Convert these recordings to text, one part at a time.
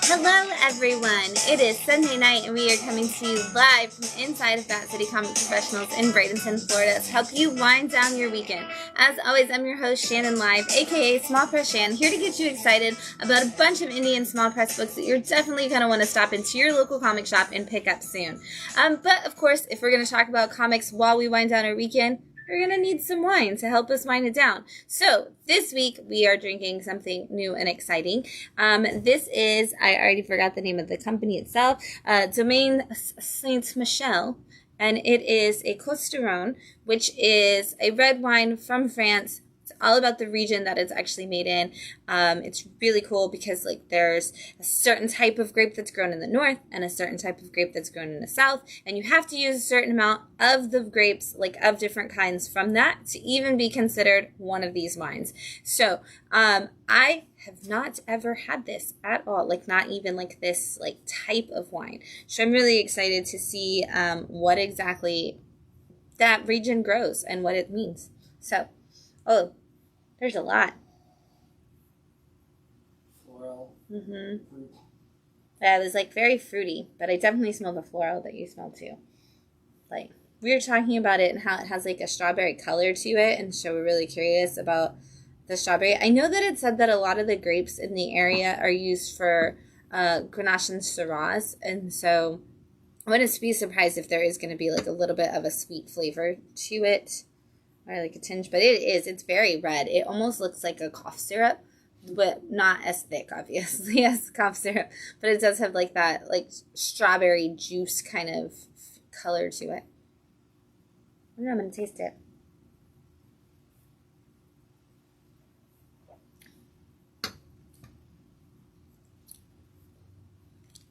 Hello everyone, it is Sunday night and we are coming to you live from inside of Bat City Comic Professionals in Bradenton, Florida to help you wind down your weekend. As always, I'm your host Shannon Live, aka Small Press Shann, here to get you excited about a bunch of indie and small press books that you're definitely going to want to stop into your local comic shop and pick up soon. But of course, if we're going to talk about comics while we wind down our weekend, we're going to need some wine to help us wind it down. So this week we are drinking something new and exciting. This is, I already forgot the name of the company itself, Domaine St Michel, and it is a Coates du Rhone, which is a red wine from France. It's all about the region that it's actually made in. It's really cool because there's a certain type of grape that's grown in the north and a certain type of grape that's grown in the south, and you have to use a certain amount of the grapes, of different kinds from that to even be considered one of these wines. So I have not ever had this at all, not even this type of wine. So I'm really excited to see what exactly that region grows and what it means. So, oh, there's a lot. Floral. Mm-hmm. Fruit. Yeah, it was very fruity, but I definitely smell the floral that you smell too. We were talking about it and how it has a strawberry color to it, and so we're really curious about the strawberry. I know that it said that a lot of the grapes in the area are used for Grenache and Syrahs, and so I wouldn't be surprised if there is going to be a little bit of a sweet flavor to it, or a tinge, but it's very red. It almost looks like a cough syrup, but not as thick, obviously, as cough syrup, but it does have that strawberry juice kind of color to it. I don't know, I'm going to taste it.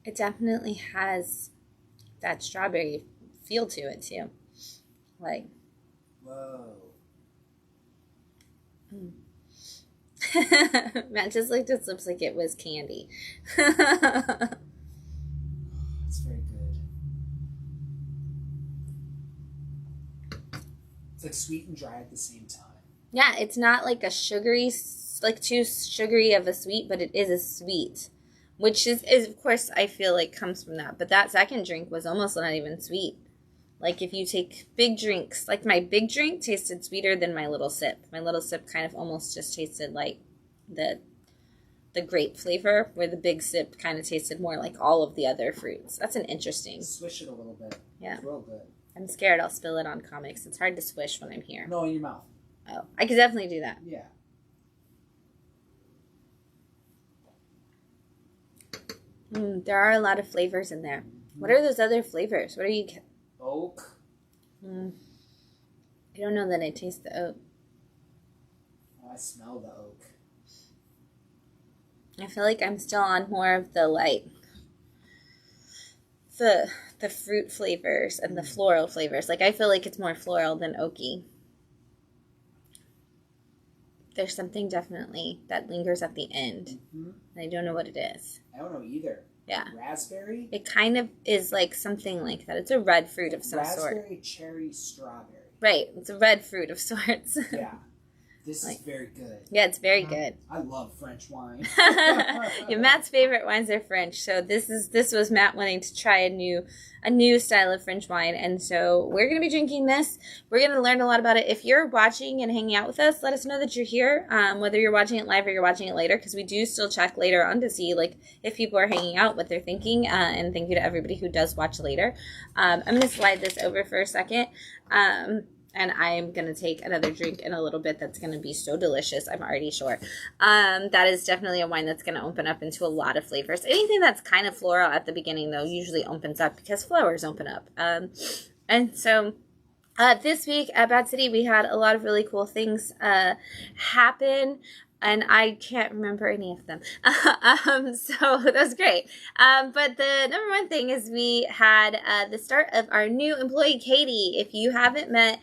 It definitely has that strawberry feel to it, too. Whoa. Matt just licked his lips like it was candy. It's very good. It's sweet and dry at the same time. Yeah, it's not a sugary, too sugary of a sweet, but it is a sweet. Which is of course, I feel comes from that. But that second drink was almost not even sweet. If you take big drinks, my big drink tasted sweeter than my little sip. My little sip kind of almost just tasted like the grape flavor, where the big sip kind of tasted more like all of the other fruits. That's an interesting. Swish it a little bit. Yeah. It's real good. I'm scared I'll spill it on comics. It's hard to swish when I'm here. No, in your mouth. Oh, I could definitely do that. Yeah. There are a lot of flavors in there. What are those other flavors? What are you... Oak. I don't know that I taste the oak. Oh, I smell the oak. I feel I'm still on more of the the fruit flavors and the floral flavors. I feel it's more floral than oaky. There's something definitely that lingers at the end. Mm-hmm. And I don't know what it is. I don't know either. Yeah. Raspberry? It kind of is something like that. It's a red fruit of some sort. Raspberry, cherry, strawberry. Right. It's a red fruit of sorts. Yeah. This is very good. Yeah, it's very good. I love French wine. Yeah, Matt's favorite wines are French, so this was Matt wanting to try a new style of French wine, and so we're going to be drinking this. We're going to learn a lot about it. If you're watching and hanging out with us, let us know that you're here, whether you're watching it live or you're watching it later, because we do still check later on to see if people are hanging out, what they're thinking, and thank you to everybody who does watch later. I'm going to slide this over for a second. And I'm going to take another drink in a little bit that's going to be so delicious, I'm already sure. That is definitely a wine that's going to open up into a lot of flavors. Anything that's kind of floral at the beginning, though, usually opens up because flowers open up. And so this week at Bat City, we had a lot of really cool things happen. And I can't remember any of them. So that's great. But the number one thing is we had the start of our new employee, Katie. If you haven't met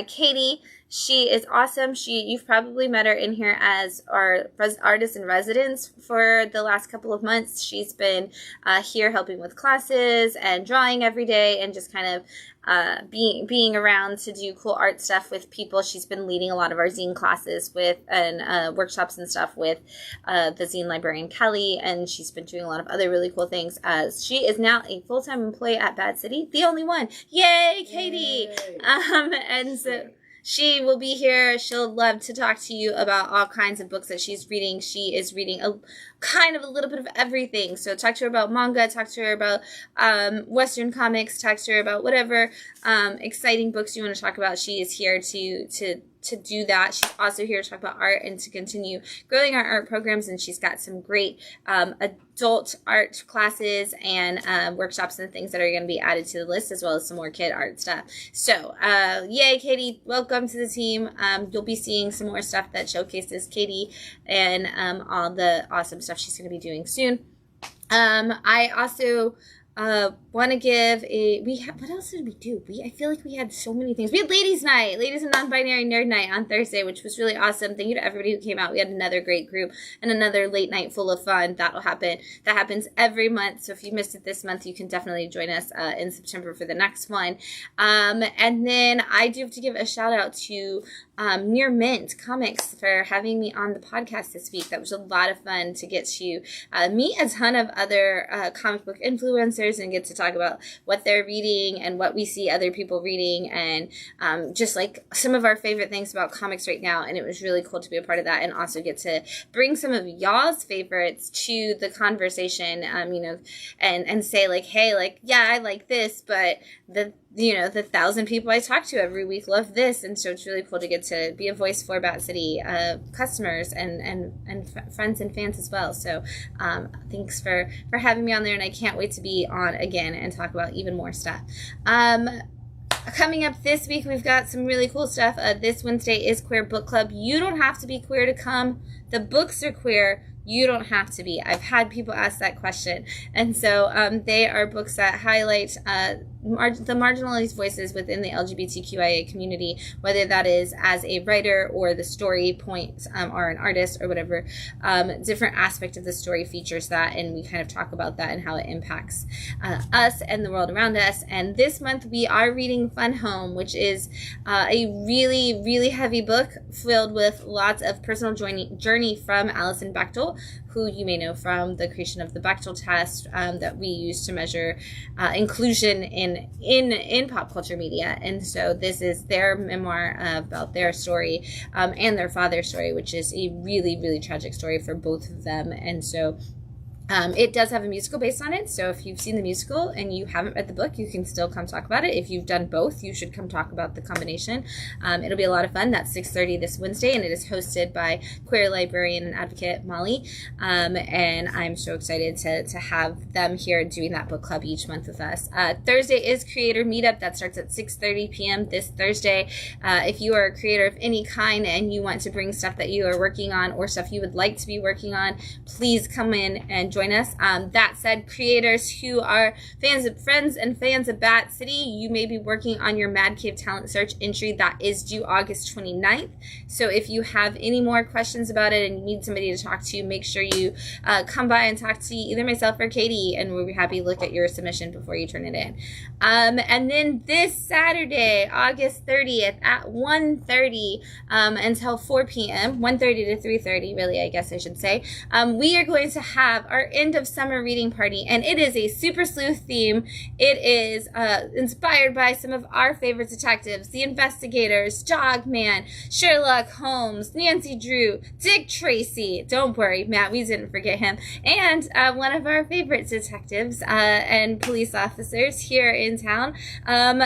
Katie, She is awesome. You've probably met her in here as our artist in residence for the last couple of months. She's been here helping with classes and drawing every day and just kind of being around to do cool art stuff with people. She's been leading a lot of our zine classes with and workshops and stuff with the zine librarian Kelly, and she's been doing a lot of other really cool things. She is now a full-time employee at Bad City, the only one. Yay, Katie! Yay. And so she will be here. She'll love to talk to you about all kinds of books that she's reading. She is reading a little bit of everything. So talk to her about manga, talk to her about Western comics, talk to her about whatever exciting books you want to talk about. She is here to do that. She's also here to talk about art and to continue growing our art programs, and she's got some great adult art classes and workshops and things that are going to be added to the list, as well as some more kid art stuff. So yay, Katie, welcome to the team. You'll be seeing some more stuff that showcases Katie and all the awesome stuff she's going to be doing soon. I also want to give what else did we do? I feel like we had so many things. We had ladies and non-binary nerd night on Thursday, which was really awesome. Thank you to everybody who came out. We had another great group and another late night full of fun. That happens every month. So if you missed it this month, you can definitely join us in September for the next one. And then I do have to give a shout out to Near Mint Comics for having me on the podcast this week. That was a lot of fun to get to meet a ton of other comic book influencers and get to talk about what they're reading and what we see other people reading, and just like some of our favorite things about comics right now. And it was really cool to be a part of that and also get to bring some of y'all's favorites to the conversation, and say like, hey, like, yeah, I like this, but the 1,000 people I talk to every week love this. And so it's really cool to get to be a voice for Bat City customers and friends and fans as well. So thanks for having me on there, and I can't wait to be on again and talk about even more stuff. Coming up this week, we've got some really cool stuff. This Wednesday is Queer Book Club. You don't have to be queer to come. The books are queer. You don't have to be. I've had people ask that question. And so they are books that highlight the marginalized voices within the LGBTQIA community, whether that is as a writer or the story point or an artist or whatever. Different aspect of the story features that, and we kind of talk about that and how it impacts us and the world around us. And this month we are reading Fun Home, which is a really, really heavy book filled with lots of personal journey from Alison Bechtel, who you may know from the creation of the Bechtel test that we use to measure inclusion in pop culture media. And so this is their memoir about their story and their father's story, which is a really, really tragic story for both of them. And so it does have a musical based on it, so if you've seen the musical and you haven't read the book, you can still come talk about it. If you've done both, you should come talk about the combination. It'll be a lot of fun. That's 6:30 this Wednesday, and it is hosted by queer librarian and advocate Molly, and I'm so excited to have them here doing that book club each month with us. Thursday is Creator Meetup. That starts at 6:30 p.m. this Thursday. If you are a creator of any kind and you want to bring stuff that you are working on or stuff you would like to be working on, please come in and join us. That said, creators who are friends and fans of Bat City, you may be working on your Mad Cave Talent Search entry that is due August 29th. So if you have any more questions about it and you need somebody to talk to, make sure you come by and talk to either myself or Katie, and we'll be happy to look at your submission before you turn it in. And then this Saturday, August 30th at 1:30 until 4 p.m., 1:30 to 3:30, really, I guess I should say, we are going to have our end of summer reading party, and it is a super sleuth theme. It is inspired by some of our favorite detectives, the investigators, Jogman, Sherlock Holmes, Nancy Drew, Dick Tracy. Don't worry, Matt, we didn't forget him. And one of our favorite detectives and police officers here in town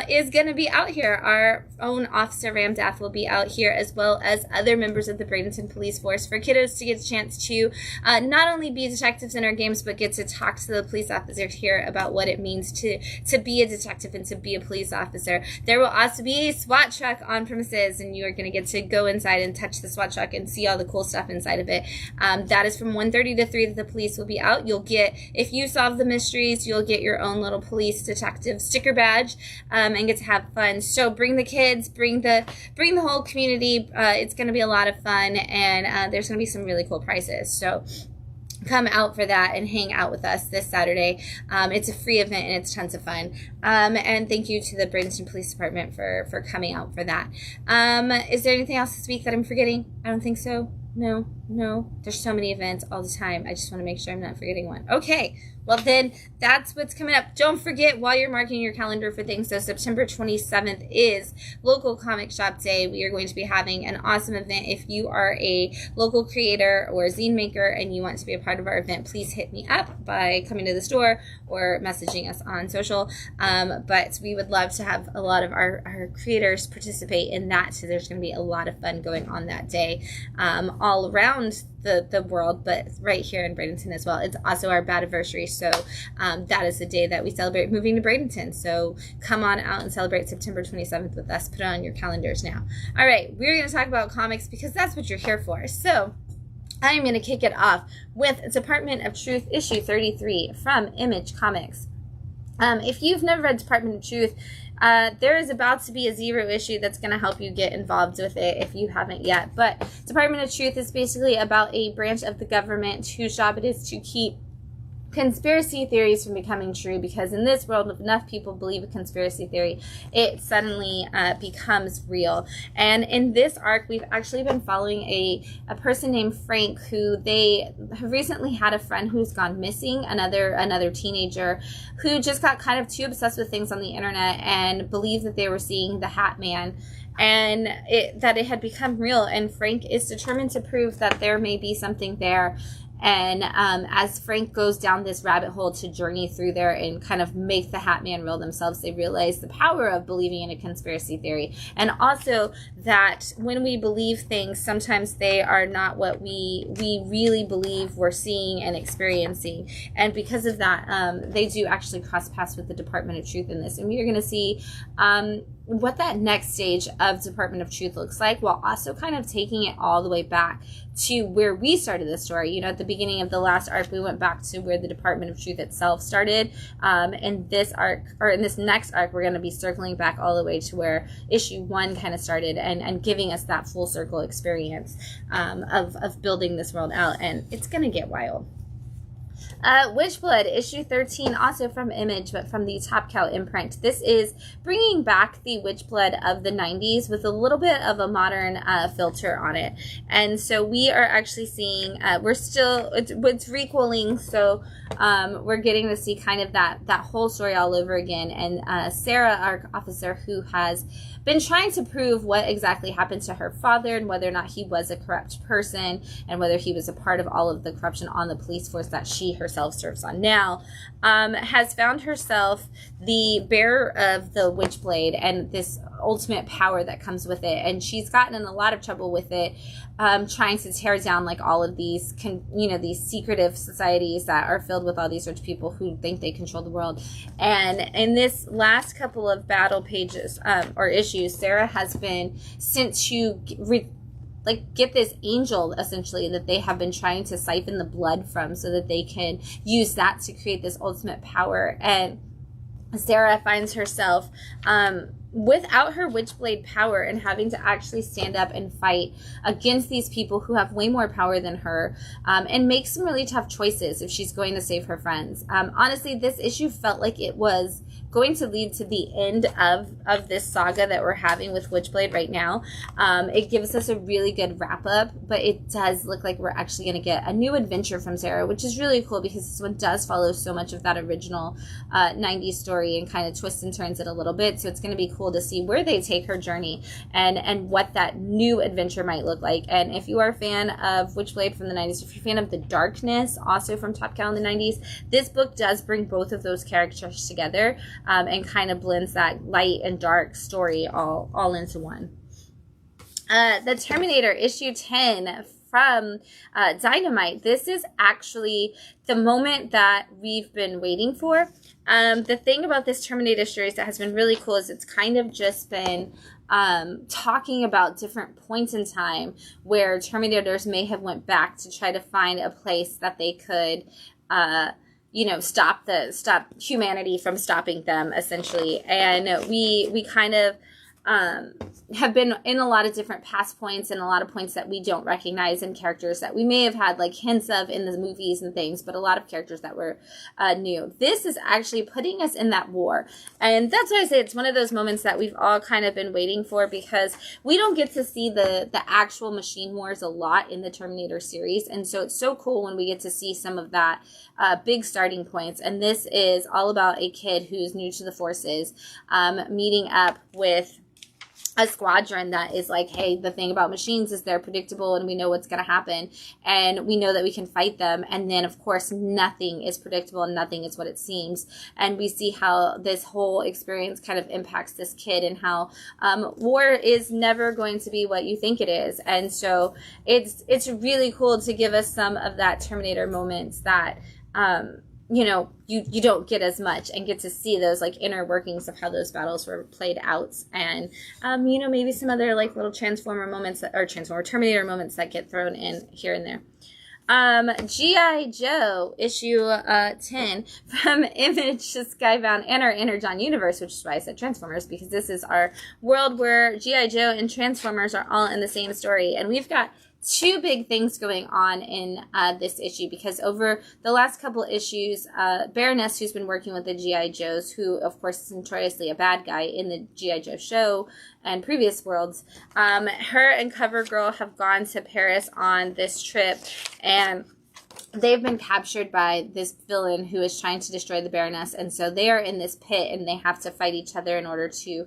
is going to be out here. Our own Officer Ramdath will be out here, as well as other members of the Bradenton Police Force, for kiddos to get a chance to not only be detectives in our games, but get to talk to the police officers here about what it means to be a detective and to be a police officer. There will also be a SWAT truck on premises, and you are going to get to go inside and touch the SWAT truck and see all the cool stuff inside of it. That is from 1:30 to 3 that the police will be out. You'll get, if you solve the mysteries, you'll get your own little police detective sticker badge, and get to have fun. So bring the kids, bring the whole community. It's going to be a lot of fun, and there's going to be some really cool prizes. So come out for that and hang out with us this Saturday. It's a free event and it's tons of fun. And thank you to the Bradenton Police Department for coming out for that. Is there anything else this week that I'm forgetting? I don't think so. No. There's so many events all the time. I just want to make sure I'm not forgetting one. Okay. Well, then that's what's coming up. Don't forget, while you're marking your calendar for things, so September 27th is Local Comic Shop Day. We are going to be having an awesome event. If you are a local creator or zine maker and you want to be a part of our event, please hit me up by coming to the store or messaging us on social. But we would love to have a lot of our creators participate in that. So there's going to be a lot of fun going on that day, all around the world, but right here in Bradenton as well. It's also our Badiversary, so that is the day that we celebrate moving to Bradenton. So come on out and celebrate September 27th with us. Put it on your calendars now. All right, we're going to talk about comics because that's what you're here for. So I'm going to kick it off with Department of Truth issue 33 from Image Comics. If you've never read Department of Truth, there is about to be a 0 issue that's going to help you get involved with it if you haven't yet. But Department of Truth is basically about a branch of the government whose job it is to keep conspiracy theories from becoming true, because in this world, if enough people believe a conspiracy theory, it suddenly becomes real. And in this arc, we've actually been following a person named Frank, who they have recently had a friend who's gone missing, another teenager who just got kind of too obsessed with things on the internet and believed that they were seeing the Hat Man, and that it had become real. And Frank is determined to prove that there may be something there. And as Frank goes down this rabbit hole to journey through there and kind of make the Hat Man real themselves, they realize the power of believing in a conspiracy theory. And also that when we believe things, sometimes they are not what we really believe we're seeing and experiencing. And because of that, they do actually cross paths with the Department of Truth in this. And we are going to see what that next stage of Department of Truth looks like, while also kind of taking it all the way back to where we started the story. You know, at the beginning of the last arc, we went back to where the Department of Truth itself started. In this arc, or in this next arc, we're going to be circling back all the way to where issue 1 kind of started, and giving us that full circle experience of building this world out. And it's going to get wild. Witchblood, issue 13, also from Image, but from the Top Cow imprint. This is bringing back the Witchblood of the 90s with a little bit of a modern filter on it. And so we are actually seeing, it's requeling, so we're getting to see kind of that whole story all over again. And Sarah, our officer, who has been trying to prove what exactly happened to her father and whether or not he was a corrupt person and whether he was a part of all of the corruption on the police force that she herself serves on now, has found herself the bearer of the Witchblade and this ultimate power that comes with it. And she's gotten in a lot of trouble with it, trying to tear down like all of these, these secretive societies that are filled with all these rich people who think they control the world. And in this last couple of battle pages or issues, Sarah has been sent to get this angel, essentially, that they have been trying to siphon the blood from so that they can use that to create this ultimate power. And Sarah finds herself without her Witchblade power and having to actually stand up and fight against these people who have way more power than her, and make some really tough choices if she's going to save her friends. Honestly, this issue felt like it was going to lead to the end of this saga that we're having with Witchblade right now. It gives us a really good wrap up, but it does look like we're actually going to get a new adventure from Sarah, which is really cool because this one does follow so much of that original 90s story and kind of twists and turns it a little bit. So it's going to be cool to see where they take her journey and what that new adventure might look like. And if you are a fan of Witchblade from the 90s, if you're a fan of the darkness also from Top Cow in the 90s, this book does bring both of those characters together, and kind of blends that light and dark story all into one. The Terminator, issue 10 from Dynamite. This is actually the moment that we've been waiting for. The thing about this Terminator series that has been really cool is it's kind of just been talking about different points in time where Terminators may have went back to try to find a place that they could stop humanity from stopping them, essentially. And we kind of have been in a lot of different past points and a lot of points that we don't recognize in characters that we may have had like hints of in the movies and things, but a lot of characters that were new. This is actually putting us in that war. And that's why I say it's one of those moments that we've all kind of been waiting for, because we don't get to see the actual machine wars a lot in the Terminator series. And so it's so cool when we get to see some of that big starting points. And this is all about a kid who's new to the forces, meeting up with a squadron that is like, hey, the thing about machines is they're predictable and we know what's going to happen and we know that we can fight them. And then, of course, nothing is predictable and nothing is what it seems. And we see how this whole experience kind of impacts this kid and how war is never going to be what you think it is. And so it's really cool to give us some of that Terminator moments that you don't get as much, and get to see those like inner workings of how those battles were played out, and maybe some other like little Terminator moments that get thrown in here and there. G.I. Joe issue 10 from Image Skybound and our Energon universe, which is why I said Transformers, because this is our world where G.I. Joe and Transformers are all in the same story. And we've got two big things going on in this issue, because over the last couple issues, Baroness, who's been working with the G.I. Joes, who of course is notoriously a bad guy in the G.I. Joe show and previous worlds, her and CoverGirl have gone to Paris on this trip, and they've been captured by this villain who is trying to destroy the Baroness. And so they are in this pit and they have to fight each other in order to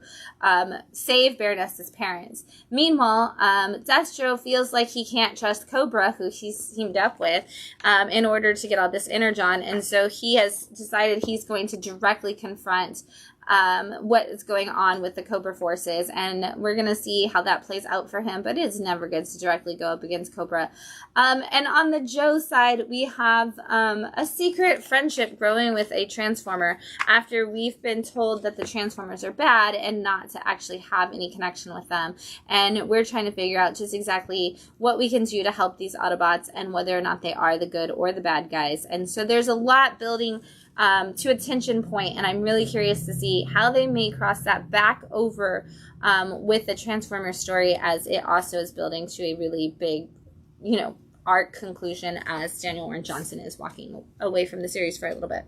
save Baroness's parents. Meanwhile, Destro feels like he can't trust Cobra, who he's teamed up with, in order to get all this Energon. And so he has decided he's going to directly confront what is going on with the Cobra forces, and we're going to see how that plays out for him, but it's never good to directly go up against Cobra. And on the Joe side, we have a secret friendship growing with a Transformer after we've been told that the Transformers are bad and not to actually have any connection with them. And we're trying to figure out just exactly what we can do to help these Autobots and whether or not they are the good or the bad guys. And so there's a lot building to a tension point, and I'm really curious to see how they may cross that back over with the Transformer story, as it also is building to a really big, arc conclusion as Daniel Warren Johnson is walking away from the series for a little bit.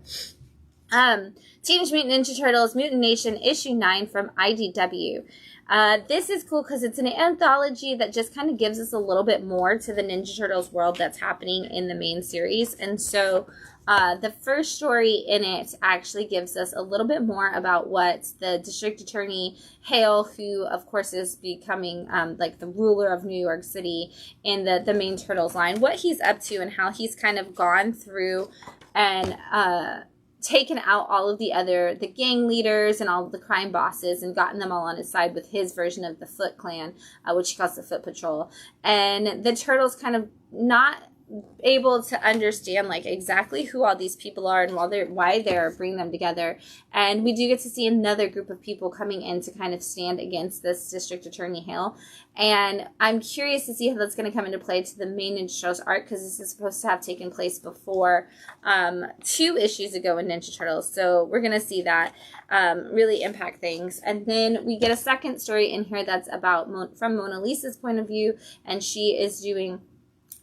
Teenage Mutant Ninja Turtles Mutant Nation issue 9 from IDW. This is cool because it's an anthology that just kind of gives us a little bit more to the Ninja Turtles world that's happening in the main series. And so the first story in it actually gives us a little bit more about what the district attorney Hale, who of course is becoming like the ruler of New York City in the main Turtles line, what he's up to and how he's kind of gone through and taken out all of the gang leaders and all of the crime bosses and gotten them all on his side with his version of the Foot Clan, which he calls the Foot Patrol. And the Turtles kind of not able to understand like exactly who all these people are and why they're bringing them together. And we do get to see another group of people coming in to kind of stand against this district attorney Hale. And I'm curious to see how that's going to come into play to the main Ninja Turtles arc, because this is supposed to have taken place before 2 issues ago in Ninja Turtles. So we're going to see that really impact things. And then we get a second story in here that's about from Mona Lisa's point of view, and she is doing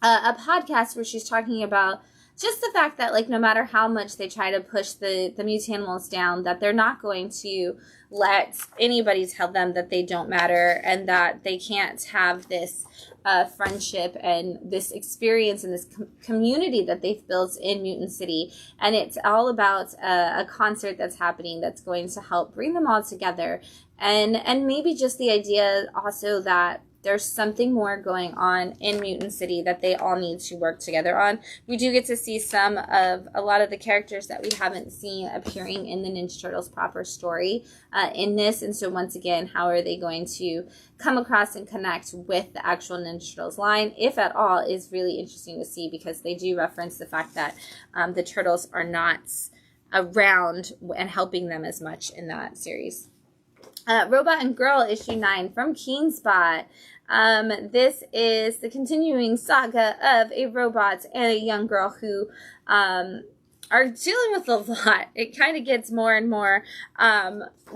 a podcast where she's talking about just the fact that, like, no matter how much they try to push the mutanimals down, that they're not going to let anybody tell them that they don't matter and that they can't have this friendship and this experience and this community that they've built in Mutant City. And it's all about a concert that's happening that's going to help bring them all together. And maybe just the idea also that there's something more going on in Mutant City that they all need to work together on. We do get to see a lot of the characters that we haven't seen appearing in the Ninja Turtles proper story in this. And so once again, how are they going to come across and connect with the actual Ninja Turtles line, if at all, is really interesting to see, because they do reference the fact that the Turtles are not around and helping them as much in that series. Robot and Girl issue 9 from Keenspot. This is the continuing saga of a robot and a young girl who are dealing with a lot. It kind of gets more and more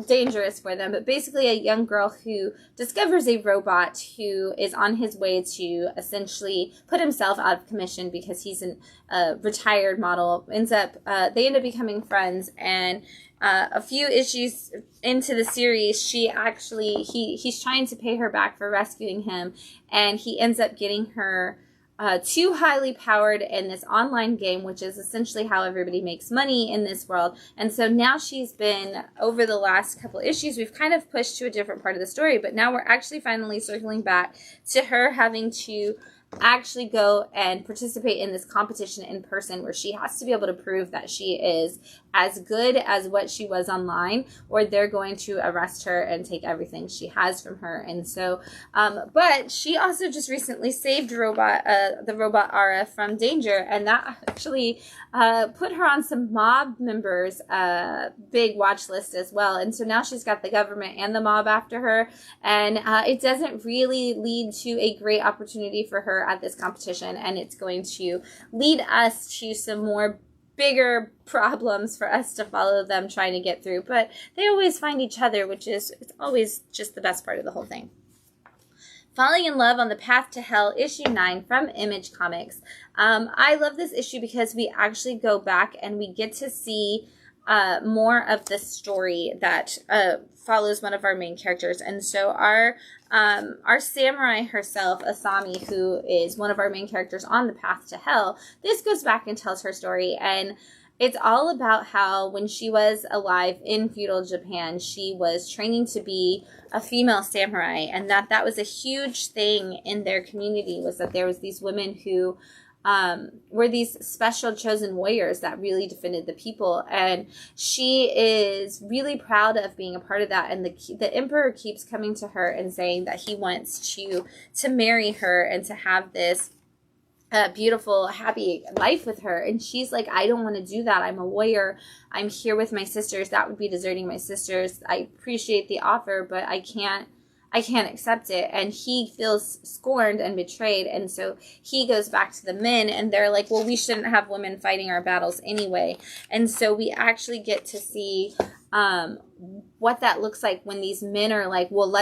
dangerous for them. But basically a young girl who discovers a robot who is on his way to essentially put himself out of commission because he's a retired model. They end up becoming friends, and a few issues into the series, he's trying to pay her back for rescuing him, and he ends up getting her too highly powered in this online game, which is essentially how everybody makes money in this world. And so now she's been, over the last couple issues, we've kind of pushed to a different part of the story, but now we're actually finally circling back to her having to actually go and participate in this competition in person, where she has to be able to prove that she is as good as what she was online, or they're going to arrest her and take everything she has from her. And so, but she also just recently saved the robot Ara from danger, and that actually put her on some mob members' big watch list as well. And so now she's got the government and the mob after her, and it doesn't really lead to a great opportunity for her at this competition, and it's going to lead us to some more bigger problems for us to follow them trying to get through. But they always find each other, which is, it's always just the best part of the whole thing. Falling in Love on the Path to Hell, issue 9 from Image Comics. I love this issue because we actually go back and we get to see more of the story that follows one of our main characters. And so our samurai herself, Asami, who is one of our main characters on the Path to Hell, this goes back and tells her story. And it's all about how when she was alive in feudal Japan, she was training to be a female samurai, and that was a huge thing in their community, was that there was these women who were these special chosen warriors that really defended the people. And she is really proud of being a part of that. And the emperor keeps coming to her and saying that he wants to marry her and to have this beautiful, happy life with her. And she's like, I don't want to do that. I'm a warrior. I'm here with my sisters. That would be deserting my sisters. I appreciate the offer, but I can't accept it. And he feels scorned and betrayed. And so he goes back to the men, and they're like, well, we shouldn't have women fighting our battles anyway. And so we actually get to see what that looks like when these men are like, well,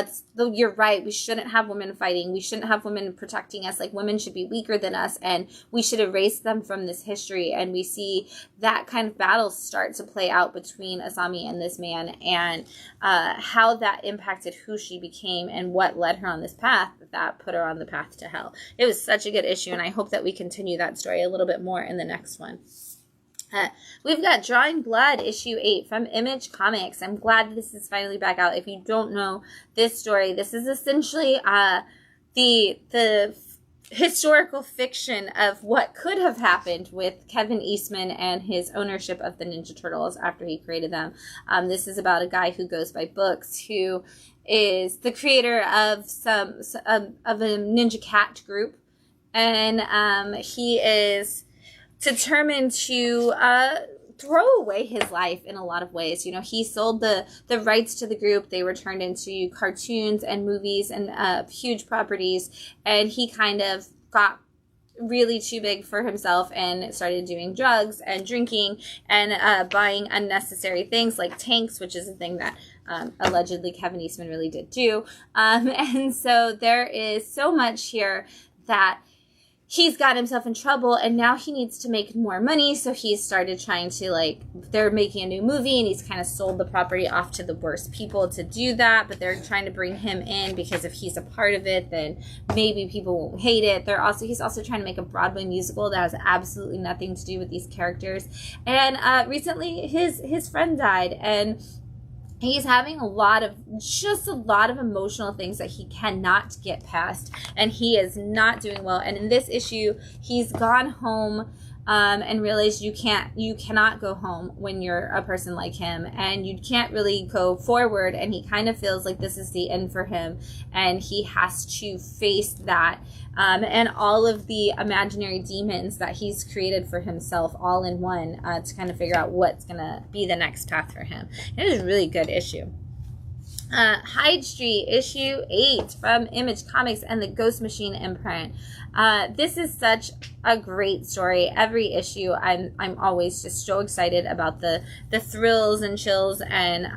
you're right, we shouldn't have women fighting, we shouldn't have women protecting us, like women should be weaker than us, and we should erase them from this history. And we see that kind of battle start to play out between Asami and this man, and how that impacted who she became and what led her on this path that put her on the path to hell. It was such a good issue, and I hope that we continue that story a little bit more in the next one. We've got Drawing Blood, issue 8 from Image Comics. I'm glad this is finally back out. If you don't know this story, this is essentially the historical fiction of what could have happened with Kevin Eastman and his ownership of the Ninja Turtles after he created them. This is about a guy who goes by Books, who is the creator of a Ninja Cat group, and he is determined to throw away his life in a lot of ways. You know, he sold the rights to the group. They were turned into cartoons and movies and huge properties, and he kind of got really too big for himself and started doing drugs and drinking and buying unnecessary things like tanks, which is a thing that allegedly Kevin Eastman really did do. And so there is so much here that he's got himself in trouble, and now he needs to make more money. So he's started trying to, they're making a new movie, and he's kind of sold the property off to the worst people to do that. But they're trying to bring him in because if he's a part of it, then maybe people won't hate it. He's also trying to make a Broadway musical that has absolutely nothing to do with these characters. And recently his friend died, and he's having just a lot of emotional things that he cannot get past, and he is not doing well. And in this issue, he's gone home and realized you cannot go home when you're a person like him, and you can't really go forward, and he kind of feels like this is the end for him, and he has to face that and all of the imaginary demons that he's created for himself all in one to kind of figure out what's gonna be the next path for him. It is a really good issue. Hyde Street, issue 8 from Image Comics and the Ghost Machine imprint. This is such a great story. Every issue, I'm always just so excited about the thrills and chills and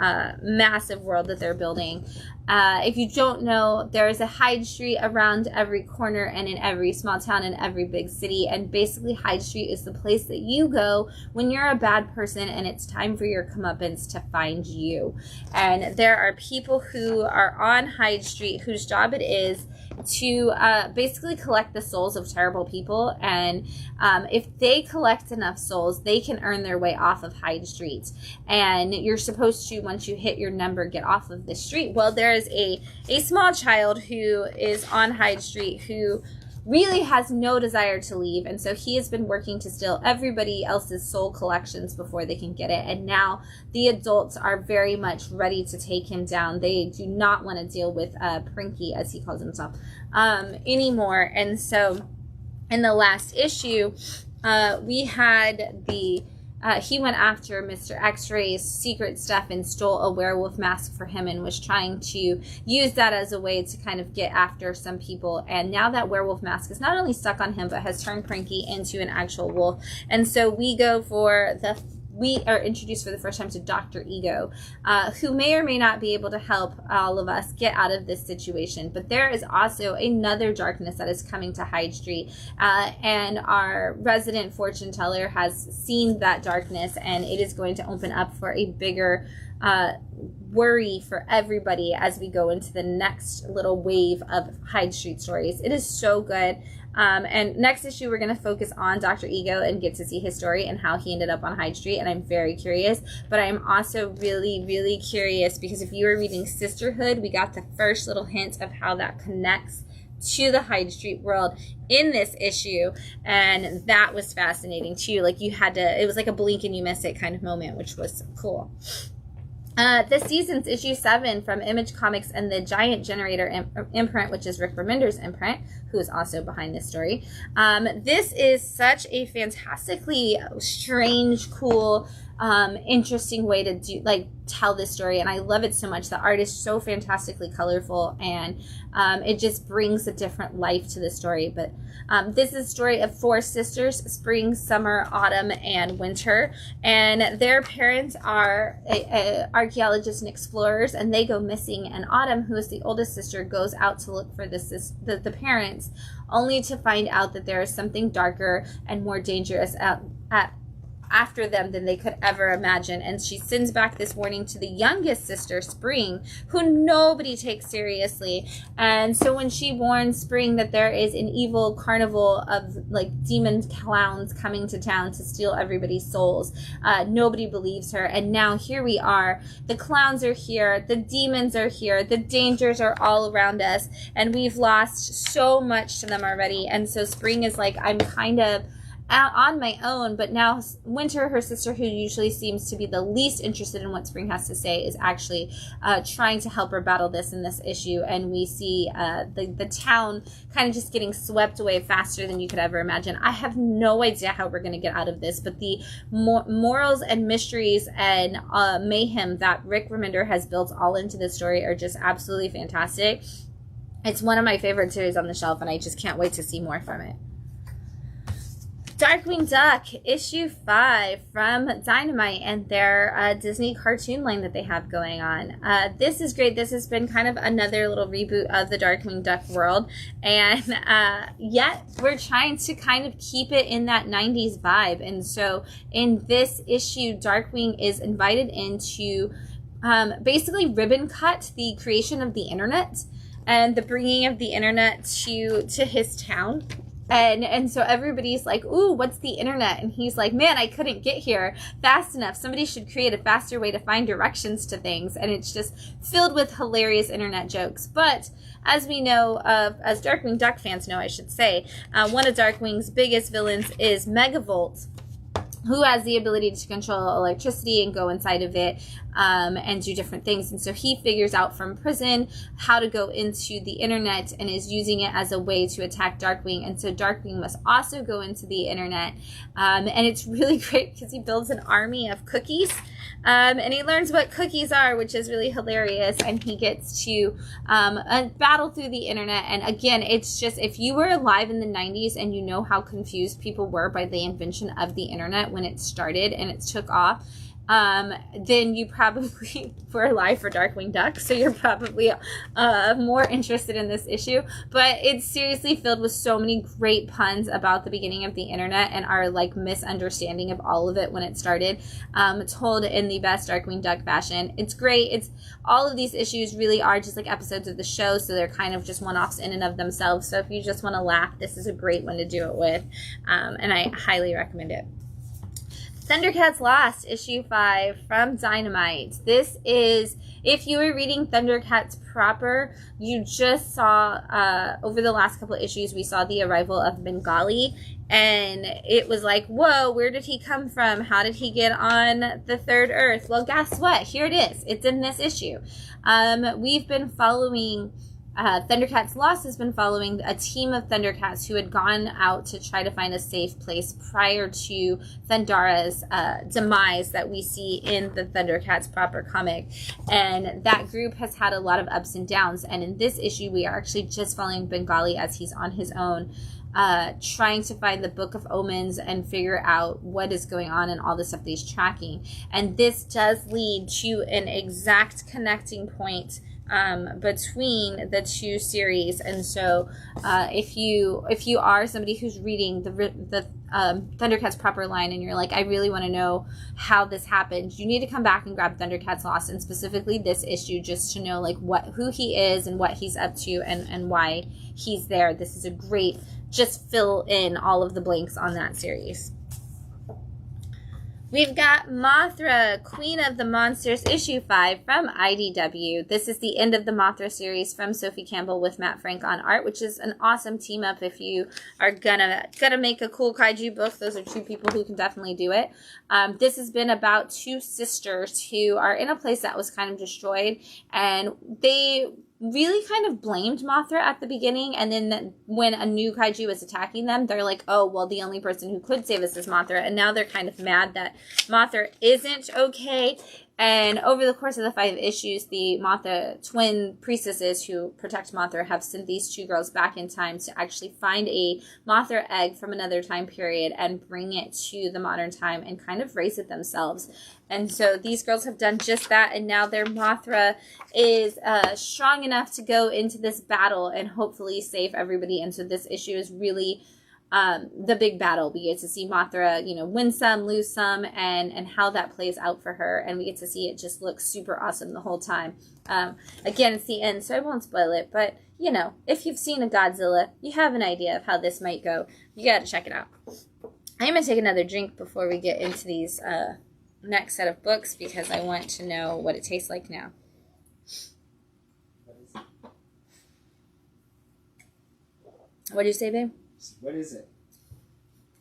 massive world that they're building. If you don't know, there's a Hyde Street around every corner and in every small town and every big city. And basically, Hyde Street is the place that you go when you're a bad person and it's time for your comeuppance to find you. And there are people who are on Hyde Street whose job it is to basically collect the souls of terrible people, and if they collect enough souls, they can earn their way off of Hyde Street. And you're supposed to, once you hit your number, get off of the street. Well, there is a small child who is on Hyde Street who really has no desire to leave, and so he has been working to steal everybody else's soul collections before they can get it. And now the adults are very much ready to take him down. They do not want to deal with Prinky, as he calls himself, anymore. And so in the last issue, we had he went after Mr. X-Ray's secret stuff and stole a werewolf mask for him and was trying to use that as a way to kind of get after some people. And now that werewolf mask is not only stuck on him, but has turned Prinky into an actual wolf. And so we are introduced for the first time to Dr. Ego, who may or may not be able to help all of us get out of this situation. But there is also another darkness that is coming to Hyde Street, and our resident fortune teller has seen that darkness, and it is going to open up for a bigger worry for everybody as we go into the next little wave of Hyde Street stories. It is so good. And next issue, we're going to focus on Dr. Ego and get to see his story and how he ended up on Hyde Street. And I'm very curious, but I'm also really, really curious because if you were reading Sisterhood, we got the first little hint of how that connects to the Hyde Street world in this issue. And that was fascinating too. Like it was like a blink and you miss it kind of moment, which was cool. This season's issue 7 from Image Comics and the Giant Generator imprint, which is Rick Remender's imprint, who is also behind this story. This is such a fantastically strange, cool, interesting way to tell this story, and I love it so much. The art is so fantastically colorful, and it just brings a different life to the story. But this is a story of 4 sisters, spring, summer, autumn, and winter, and their parents are archaeologists and explorers, and they go missing. And Autumn, who is the oldest sister, goes out to look for the parents, only to find out that there is something darker and more dangerous after them than they could ever imagine. And she sends back this warning to the youngest sister, Spring, who nobody takes seriously. And so when she warns Spring that there is an evil carnival of demon clowns coming to town to steal everybody's souls, nobody believes her. And now here we are. The clowns are here. The demons are here. The dangers are all around us. And we've lost so much to them already. And so Spring is like, I'm kind of out on my own. But now Winter, her sister, who usually seems to be the least interested in what Spring has to say, is actually trying to help her battle this in this issue. And we see the town kind of just getting swept away faster than you could ever imagine. I have no idea how we're going to get out of this, but the morals and mysteries and mayhem that Rick Remender has built all into this story are just absolutely fantastic. It's one of my favorite series on the shelf, and I just can't wait to see more from it. Darkwing Duck, issue 5 from Dynamite and their Disney cartoon line that they have going on. This is great. This has been kind of another little reboot of the Darkwing Duck world. And yet we're trying to kind of keep it in that 90s vibe. And so in this issue, Darkwing is invited in to basically ribbon cut the creation of the internet and the bringing of the internet to his town. And so everybody's like, ooh, what's the internet? And he's like, man, I couldn't get here fast enough. Somebody should create a faster way to find directions to things. And it's just filled with hilarious internet jokes. But as we know, as Darkwing Duck fans know, I should say, one of Darkwing's biggest villains is Megavolt, who has the ability to control electricity and go inside of it and do different things. And so he figures out from prison how to go into the internet and is using it as a way to attack Darkwing. And so Darkwing must also go into the internet. And it's really great because he builds an army of cookies. And he learns what cookies are, which is really hilarious. And he gets to battle through the internet. And again, it's just, if you were alive in the 90s and you know how confused people were by the invention of the internet when it started and it took off, then you probably were alive for Darkwing Duck, so you're probably more interested in this issue. But it's seriously filled with so many great puns about the beginning of the internet and our like misunderstanding of all of it when it started, told in the best Darkwing Duck fashion. It's great. It's all of these issues really are just like episodes of the show, so they're kind of just one-offs in and of themselves. So if you just want to laugh, this is a great one to do it with, and I highly recommend it. Thundercats Lost, issue 5 from Dynamite. This is, if you were reading Thundercats proper, you just saw, over the last couple of issues, we saw the arrival of Bengali, and it was like, whoa, where did he come from? How did he get on the third Earth? Well, guess what? Here it is. It's in this issue. We've been following... Thundercats Lost has been following a team of Thundercats who had gone out to try to find a safe place prior to Thundara's demise that we see in the Thundercats proper comic. And that group has had a lot of ups and downs. And in this issue, we are actually just following Bengali as he's on his own, trying to find the Book of Omens and figure out what is going on and all the stuff that he's tracking. And this does lead to an exact connecting point between the two series. And so if you are somebody who's reading the Thundercats proper line and you're like, I really want to know how this happened, you need to come back and grab Thundercats Lost, and specifically this issue, just to know like who he is and what he's up to and why he's there. This is a great, just fill in all of the blanks on that series. We've got Mothra, Queen of the Monsters, issue 5 from IDW. This is the end of the Mothra series from Sophie Campbell with Matt Frank on art, which is an awesome team up if you are gonna make a cool kaiju book. Those are two people who can definitely do it. This has been about two sisters who are in a place that was kind of destroyed, and they really kind of blamed Mothra at the beginning, and then when a new kaiju was attacking them, they're like, oh, well, the only person who could save us is Mothra, and now they're kind of mad that Mothra isn't okay. And over the course of the 5 issues, the Mothra twin priestesses who protect Mothra have sent these two girls back in time to actually find a Mothra egg from another time period and bring it to the modern time and kind of raise it themselves. And so these girls have done just that, and now their Mothra is strong enough to go into this battle and hopefully save everybody. And so this issue is really the big battle. We get to see Mothra, win some, lose some, and how that plays out for her. And we get to see it just look super awesome the whole time. Again, it's the end, so I won't spoil it. But, if you've seen a Godzilla, you have an idea of how this might go. You got to check it out. I'm going to take another drink before we get into these next set of books, because I want to know what it tastes like now. What did you say, babe? What is it?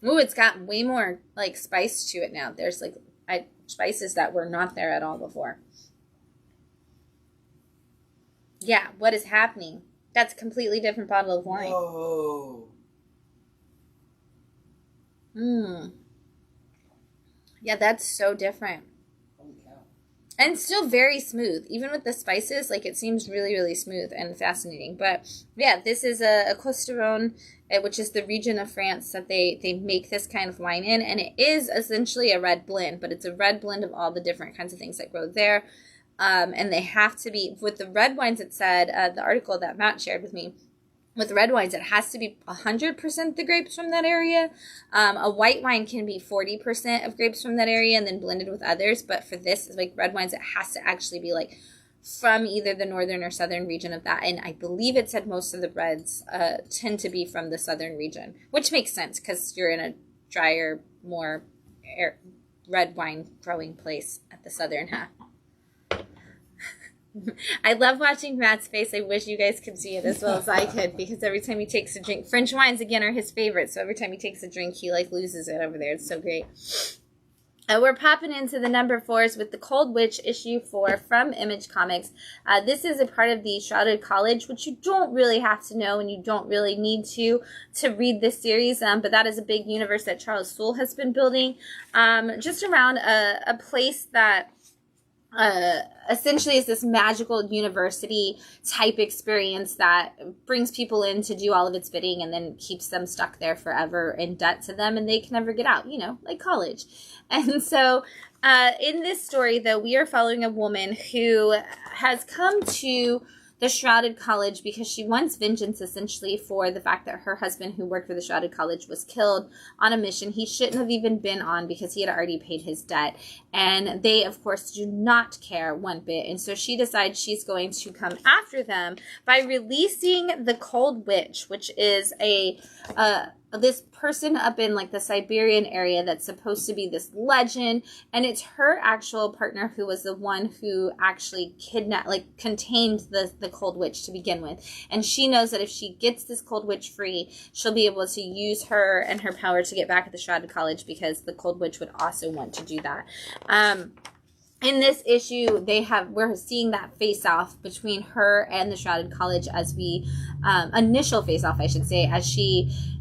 Ooh, it's got way more like spice to it now. There's like spices that were not there at all before. Yeah, what is happening? That's a completely different bottle of wine. Whoa. Yeah, that's so different. Holy cow. And still very smooth. Even with the spices, like it seems really, really smooth and fascinating. But yeah, this is a Coates du Rhone, which is the region of France that they make this kind of wine in. And it is essentially a red blend, but it's a red blend of all the different kinds of things that grow there. And they have to be, with the red wines, it said, the article that Matt shared with me, with red wines, it has to be 100% the grapes from that area. A white wine can be 40% of grapes from that area and then blended with others. But for this, like red wines, it has to actually be like from either the northern or southern region of that. And I believe it said most of the breads tend to be from the southern region, which makes sense because you're in a drier, more red wine growing place at the southern half. I love watching Matt's face. I wish you guys could see it as well as I could, because every time he takes a drink, French wines again are his favorite, so every time he takes a drink he like loses it over there. It's so great. We're popping into the number 4s with the Cold Witch issue 4 from Image Comics. This is a part of the Shrouded College, which you don't really have to know and you don't really need to read this series, but that is a big universe that Charles Soule has been building just around a place that essentially is this magical university type experience that brings people in to do all of its bidding and then keeps them stuck there forever in debt to them, and they can never get out, like college. And so in this story, though, we are following a woman who has come to the Shrouded College because she wants vengeance, essentially, for the fact that her husband, who worked for the Shrouded College, was killed on a mission he shouldn't have even been on because he had already paid his debt. And they, of course, do not care one bit. And so she decides she's going to come after them by releasing the Cold Witch, which is this person up in like the Siberian area that's supposed to be this legend, and it's her actual partner who was the one who actually contained the Cold Witch to begin with. And she knows that if she gets this Cold Witch free, she'll be able to use her and her power to get back at the Shrouded College, because the Cold Witch would also want to do that. In this issue, we're seeing that face-off between her and the Shrouded College as initial face-off, I should say, as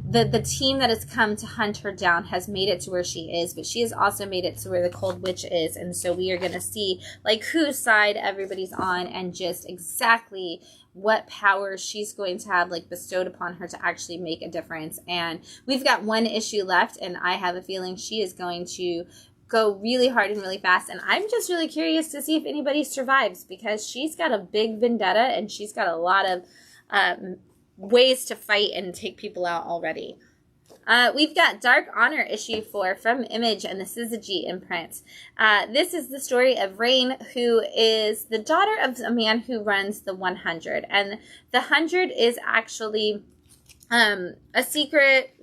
the team that has come to hunt her down has made it to where she is, but she has also made it to where the Cold Witch is. And so we are going to see whose side everybody's on and just exactly what power she's going to have bestowed upon her to actually make a difference. And we've got one issue left, and I have a feeling she is going to go really hard and really fast, and I'm just really curious to see if anybody survives, because she's got a big vendetta and she's got a lot of ways to fight and take people out already. We've got Dark Honor issue 4 from Image, and this is a G imprint. This is the story of Rain, who is the daughter of a man who runs the 100, and the 100 is actually a secret,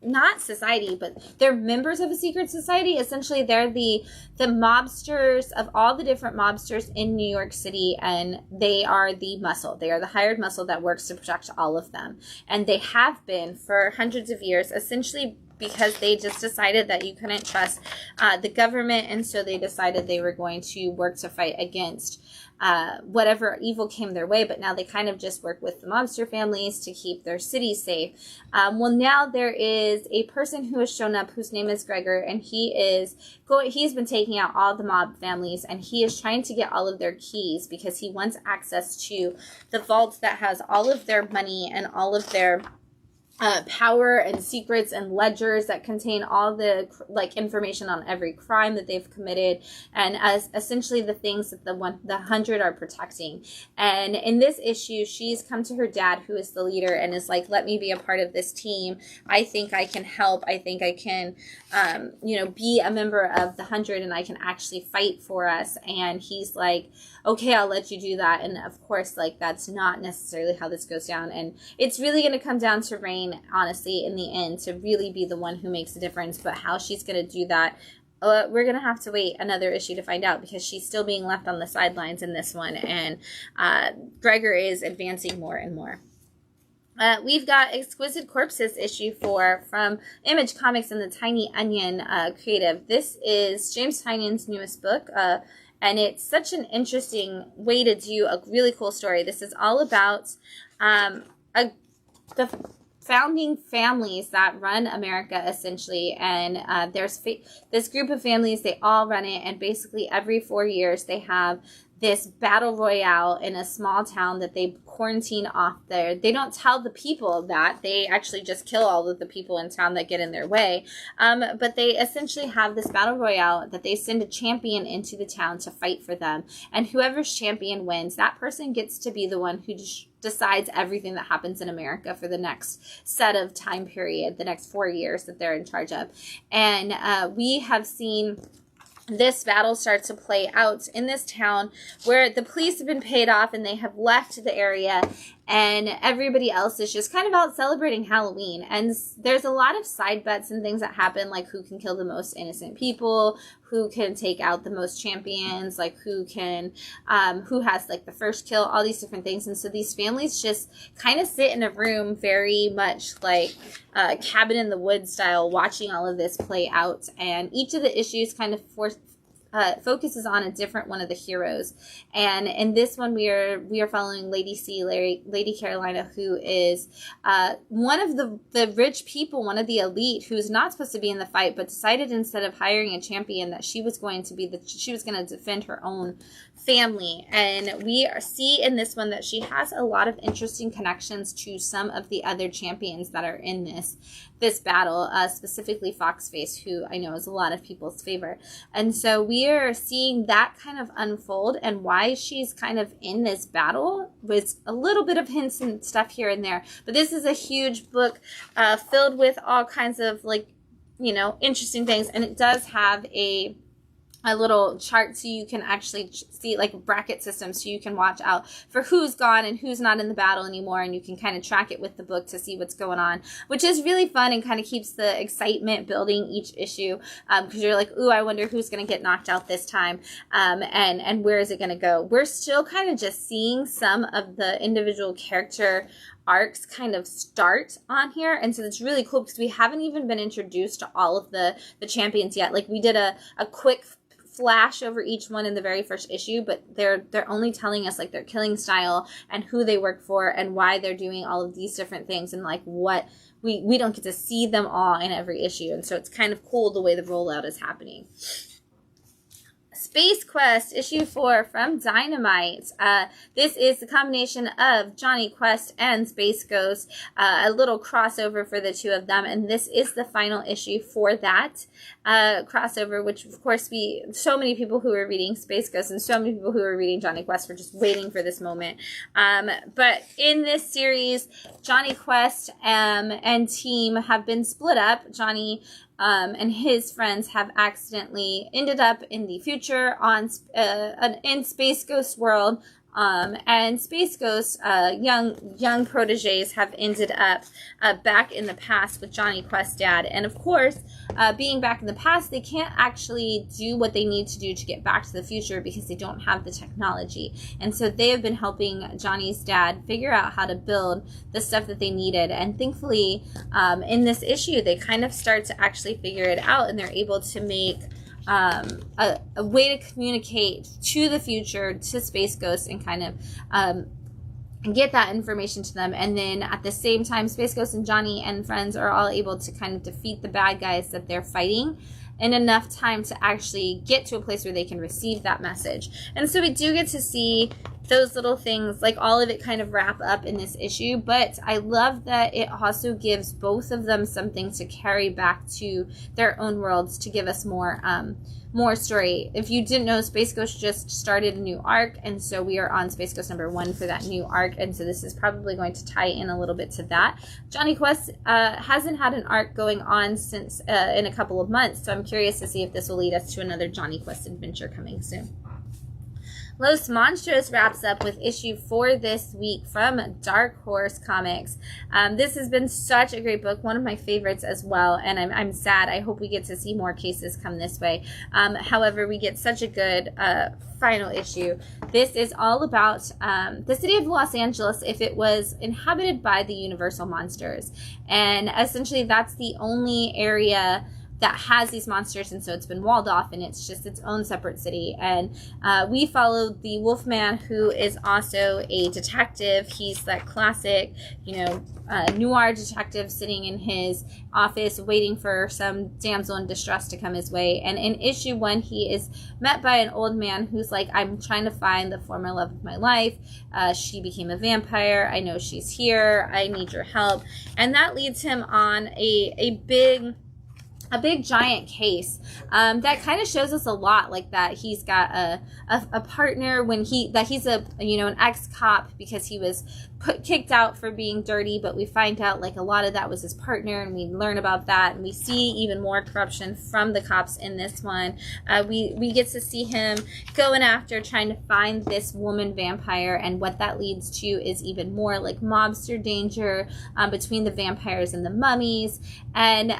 not society, but they're members of a secret society. Essentially, they're the mobsters of all the different mobsters in New York City, and they are the muscle. They are the hired muscle that works to protect all of them. And they have been for hundreds of years, essentially because they just decided that you couldn't trust the government, and so they decided they were going to work to fight against whatever evil came their way. But now they kind of just work with the mobster families to keep their city safe. Well, now there is a person who has shown up whose name is Gregor, and he's been taking out all the mob families, and he is trying to get all of their keys because he wants access to the vault that has all of their money and all of their power and secrets and ledgers that contain all the information on every crime that they've committed, and as essentially the things that the 100 are protecting. And in this issue, she's come to her dad, who is the leader, and is like, let me be a part of this team. I think I can help. I think I can be a member of the 100, and I can actually fight for us. And he's like, okay, I'll let you do that. And of course, that's not necessarily how this goes down, and it's really going to come down to Rain, honestly, in the end, to really be the one who makes a difference. But how she's going to do that, we're going to have to wait another issue to find out, because she's still being left on the sidelines in this one, and Gregor is advancing more and more. We've got Exquisite Corpses issue 4 from Image Comics and the Tiny Onion creative. This is James Tynion's newest book, and it's such an interesting way to do a really cool story. This is all about the founding families that run America, essentially, and there's this group of families. They all run it, and basically every 4 years they have this battle royale in a small town that they quarantine off there. They don't tell the people that. They actually just kill all of the people in town that get in their way. But they essentially have this battle royale that they send a champion into the town to fight for them. And whoever's champion wins, that person gets to be the one who decides everything that happens in America for the next set of time period, the next 4 years that they're in charge of. And we have seen this battle starts to play out in this town where the police have been paid off and they have left the area, and everybody else is just kind of out celebrating Halloween. And there's a lot of side bets and things that happen, like who can kill the most innocent people, who can take out the most champions, like who has like the first kill, all these different things. And so these families just kind of sit in a room very much like cabin in the woods style, watching all of this play out. And each of the issues kind of focuses on a different one of the heroes. And in this one, we are following Lady C, Lady Carolina, who is one of the rich people, one of the elite, who's not supposed to be in the fight, but decided instead of hiring a champion that she was going to defend her own family. And we see in this one that she has a lot of interesting connections to some of the other champions that are in this battle, specifically Foxface, who I know is a lot of people's favorite. And so we are seeing that kind of unfold, and why she's kind of in this battle with a little bit of hints and stuff here and there. But this is a huge book filled with all kinds of interesting things, and it does have a little chart so you can actually see, like a bracket system, so you can watch out for who's gone and who's not in the battle anymore, and you can kind of track it with the book to see what's going on, which is really fun and kind of keeps the excitement building each issue, because you're like, ooh, I wonder who's going to get knocked out this time, and where is it going to go. We're still kind of just seeing some of the individual character arcs kind of start on here, and so it's really cool because we haven't even been introduced to all of the champions yet. Like, we did a quick flash over each one in the very first issue, but they're only telling us like their killing style and who they work for and why they're doing all of these different things, and like what we don't get to see them all in every issue. And so it's kind of cool the way the rollout is happening. Space Quest issue 4 from Dynamite. This is the combination of Johnny Quest and Space Ghost, a little crossover for the two of them, and this is the final issue for that crossover, which of course so many people who are reading Space Ghost and so many people who are reading Johnny Quest were just waiting for this moment. But in this series, Johnny Quest and team have been split up. Johnny and his friends have accidentally ended up in the future in Space Ghost world, and Space Ghost young proteges have ended up back in the past with Johnny Quest's dad. And of course, being back in the past, they can't actually do what they need to do to get back to the future because they don't have the technology. And so they have been helping Johnny's dad figure out how to build the stuff that they needed. And thankfully, in this issue, they kind of start to actually figure it out, and they're able to make a way to communicate to the future, to Space Ghost, and kind of get that information to them. And then at the same time, Space Ghost and Johnny and friends are all able to kind of defeat the bad guys that they're fighting in enough time to actually get to a place where they can receive that message. And so we do get to see those little things, like all of it kind of wrap up in this issue. But I love that it also gives both of them something to carry back to their own worlds to give us more story. If you didn't know, Space Ghost just started a new arc, and so we are on Space Ghost number 1 for that new arc, and so this is probably going to tie in a little bit to that. Johnny Quest hasn't had an arc going on since in a couple of months, so I'm curious to see if this will lead us to another Johnny Quest adventure coming soon. Los Monstros wraps up with issue 4 this week from Dark Horse Comics. This has been such a great book, one of my favorites as well, and I'm sad. I hope we get to see more cases come this way. However, we get such a good final issue. This is all about the city of Los Angeles if it was inhabited by the Universal Monsters. And essentially that's the only area that has these monsters, and so it's been walled off, and it's just its own separate city. And we followed the Wolfman, who is also a detective. He's that classic, noir detective sitting in his office waiting for some damsel in distress to come his way. And in issue 1, he is met by an old man who's like, I'm trying to find the former love of my life. She became a vampire. I know she's here. I need your help. And that leads him on a big a big giant case that kind of shows us a lot, like that he's got a partner when he's a an ex-cop because he was kicked out for being dirty, but we find out like a lot of that was his partner, and we learn about that, and we see even more corruption from the cops in this one. We get to see him going after trying to find this woman vampire, and what that leads to is even more like mobster danger between the vampires and the mummies, and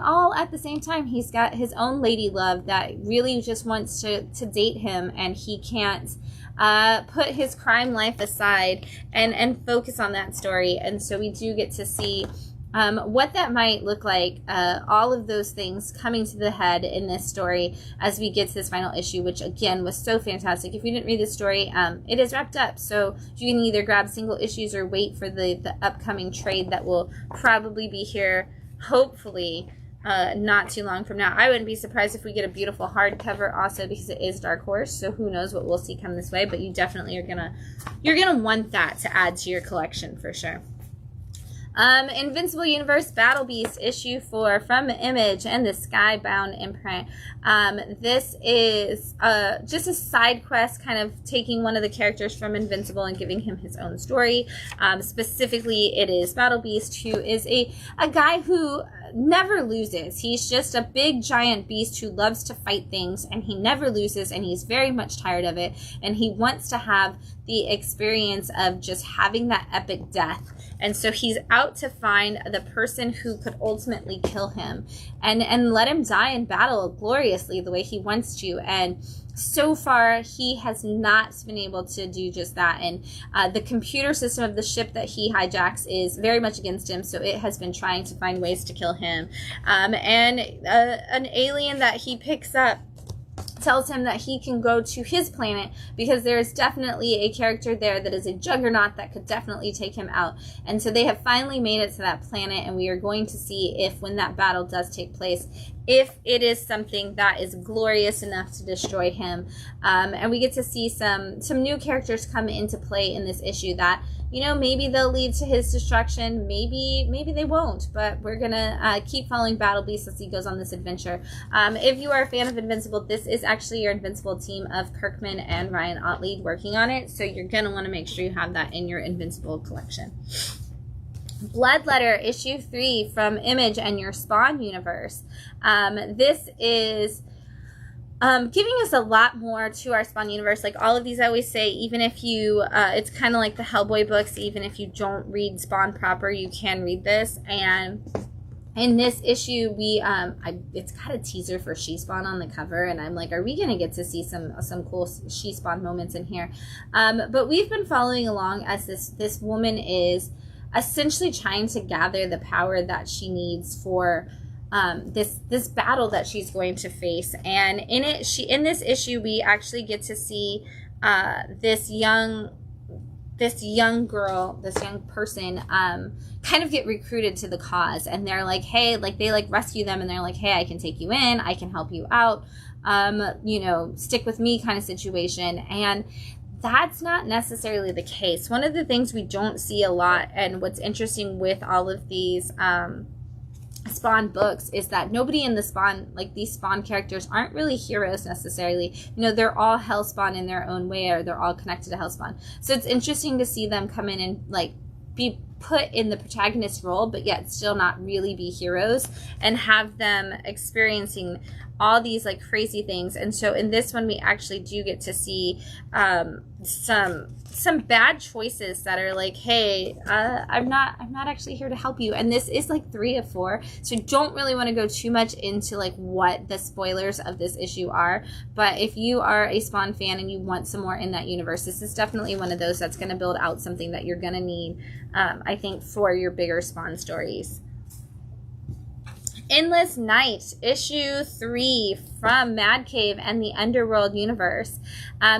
all at the same time he's got his own lady love that really just wants to date him, and he can't put his crime life aside and focus on that story. And so we do get to see what that might look like, all of those things coming to the head in this story as we get to this final issue, which again was so fantastic. If you didn't read the story, it is wrapped up, so you can either grab single issues or wait for the upcoming trade that will probably be here, hopefully not too long from now. I wouldn't be surprised if we get a beautiful hardcover also, because it is Dark Horse, so who knows what we'll see come this way, but you definitely you're gonna want that to add to your collection for sure. Invincible Universe Battle Beast issue 4 from Image and the Skybound imprint. This is just a side quest, kind of taking one of the characters from Invincible and giving him his own story. Specifically, it is Battle Beast, who is a guy who never loses. He's just a big giant beast who loves to fight things, and he never loses, and he's very much tired of it, and he wants to have the experience of just having that epic death. And so he's out to find the person who could ultimately kill him and let him die in battle gloriously the way he wants to. And so far, he has not been able to do just that. And the computer system of the ship that he hijacks is very much against him, so it has been trying to find ways to kill him. And an alien that he picks up tells him that he can go to his planet because there is definitely a character there that is a juggernaut that could definitely take him out. And so they have finally made it to that planet, and we are going to see if, when that battle does take place, if it is something that is glorious enough to destroy him. And we get to see some new characters come into play in this issue that, maybe they'll lead to his destruction, maybe they won't, but we're gonna keep following Battle Beast as he goes on this adventure. If you are a fan of Invincible, this is actually your Invincible team of Kirkman and Ryan Ottley working on it, so you're gonna want to make sure you have that in your Invincible collection. Bloodletter issue 3 from Image and your Spawn universe. This is giving us a lot more to our Spawn universe. Like all of these, I always say, even if you, it's kind of like the Hellboy books, even if you don't read Spawn proper, you can read this. And in this issue, it's got a teaser for She-Spawn on the cover, and I'm like, are we going to get to see some cool She-Spawn moments in here? But we've been following along as this woman is essentially trying to gather the power that she needs for this battle that she's going to face. And in this issue, we actually get to see this young person kind of get recruited to the cause, and they're like, hey, like they like rescue them, and they're like, hey, I can take you in, I can help you out, stick with me kind of situation. And that's not necessarily the case. One of the things we don't see a lot, and what's interesting with all of these Spawn books, is that nobody in the Spawn, like these Spawn characters, aren't really heroes necessarily. They're all Hellspawn in their own way, or they're all connected to Hellspawn. So it's interesting to see them come in and like be put in the protagonist role, but yet still not really be heroes, and have them experiencing all these like crazy things. And so in this one, we actually do get to see some bad choices that are like, hey, I'm not actually here to help you. And this is like 3 of 4, so don't really want to go too much into like what the spoilers of this issue are. But if you are a Spawn fan and you want some more in that universe, this is definitely one of those that's going to build out something that you're going to need, I think, for your bigger Spawn stories. Endless Night, issue 3 from Mad Cave and the Underworld universe.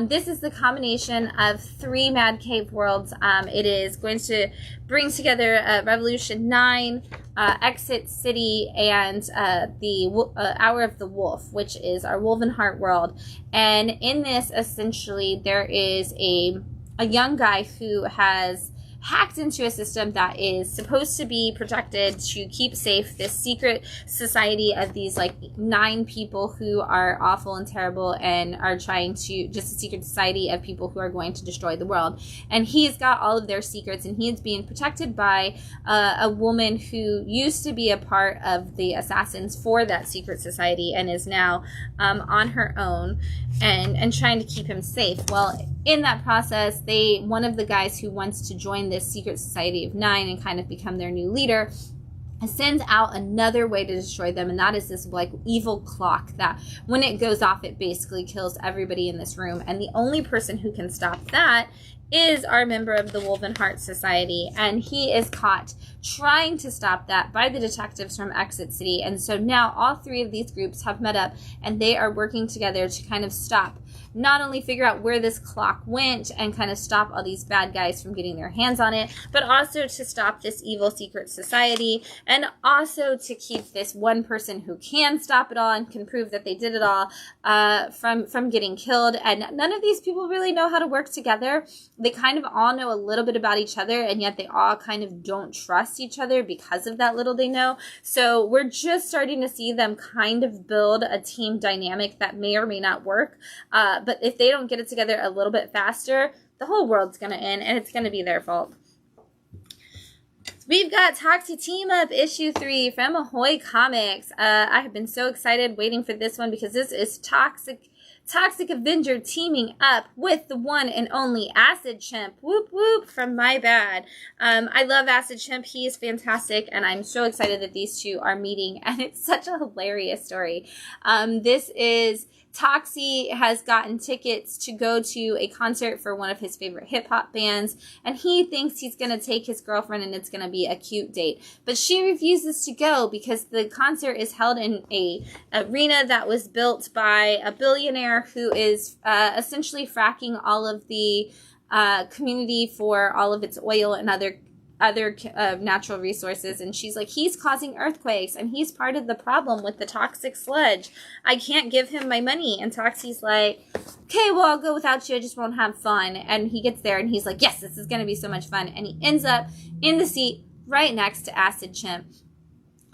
This is the combination of 3 Mad Cave worlds. It is going to bring together Revolution 9, Exit City, and the Hour of the Wolf, which is our Wolvenheart world. And in this, essentially, there is a young guy who has hacked into a system that is supposed to be protected to keep safe this secret society of these like 9 people who are awful and terrible and are trying to, just a secret society of people who are going to destroy the world. And he's got all of their secrets, and he is being protected by a woman who used to be a part of the assassins for that secret society and is now on her own and trying to keep him safe. Well, in that process, one of the guys who wants to join this secret society of 9 and kind of become their new leader sends out another way to destroy them, and that is this like evil clock that when it goes off, it basically kills everybody in this room. And the only person who can stop that is our member of the Woven Heart Society, and he is caught trying to stop that by the detectives from Exit City. And so now all 3 of these groups have met up, and they are working together to kind of stop, not only figure out where this clock went and kind of stop all these bad guys from getting their hands on it, but also to stop this evil secret society, and also to keep this one person who can stop it all and can prove that they did it all from getting killed. And none of these people really know how to work together. They kind of all know a little bit about each other, and yet they all kind of don't trust each other because of that little they know. So we're just starting to see them kind of build a team dynamic that may or may not work. But if they don't get it together a little bit faster, the whole world's going to end, and it's going to be their fault. We've got Toxic Team Up issue 3 from Ahoy Comics. I have been so excited waiting for this one because this is Toxic Avenger teaming up with the one and only Acid Chimp. Whoop whoop from My Bad. I love Acid Chimp. He is fantastic, and I'm so excited that these 2 are meeting, and it's such a hilarious story. This is Toxie has gotten tickets to go to a concert for one of his favorite hip-hop bands, and he thinks he's going to take his girlfriend and it's going to be a cute date. But she refuses to go because the concert is held in a arena that was built by a billionaire who is essentially fracking all of the community for all of its oil and other natural resources. And she's like, he's causing earthquakes and he's part of the problem with the toxic sludge. I can't give him my money. And Toxie's like, okay, well, I'll go without you. I just won't have fun. And he gets there and he's like, yes, this is going to be so much fun. And he ends up in the seat right next to Acid Chimp,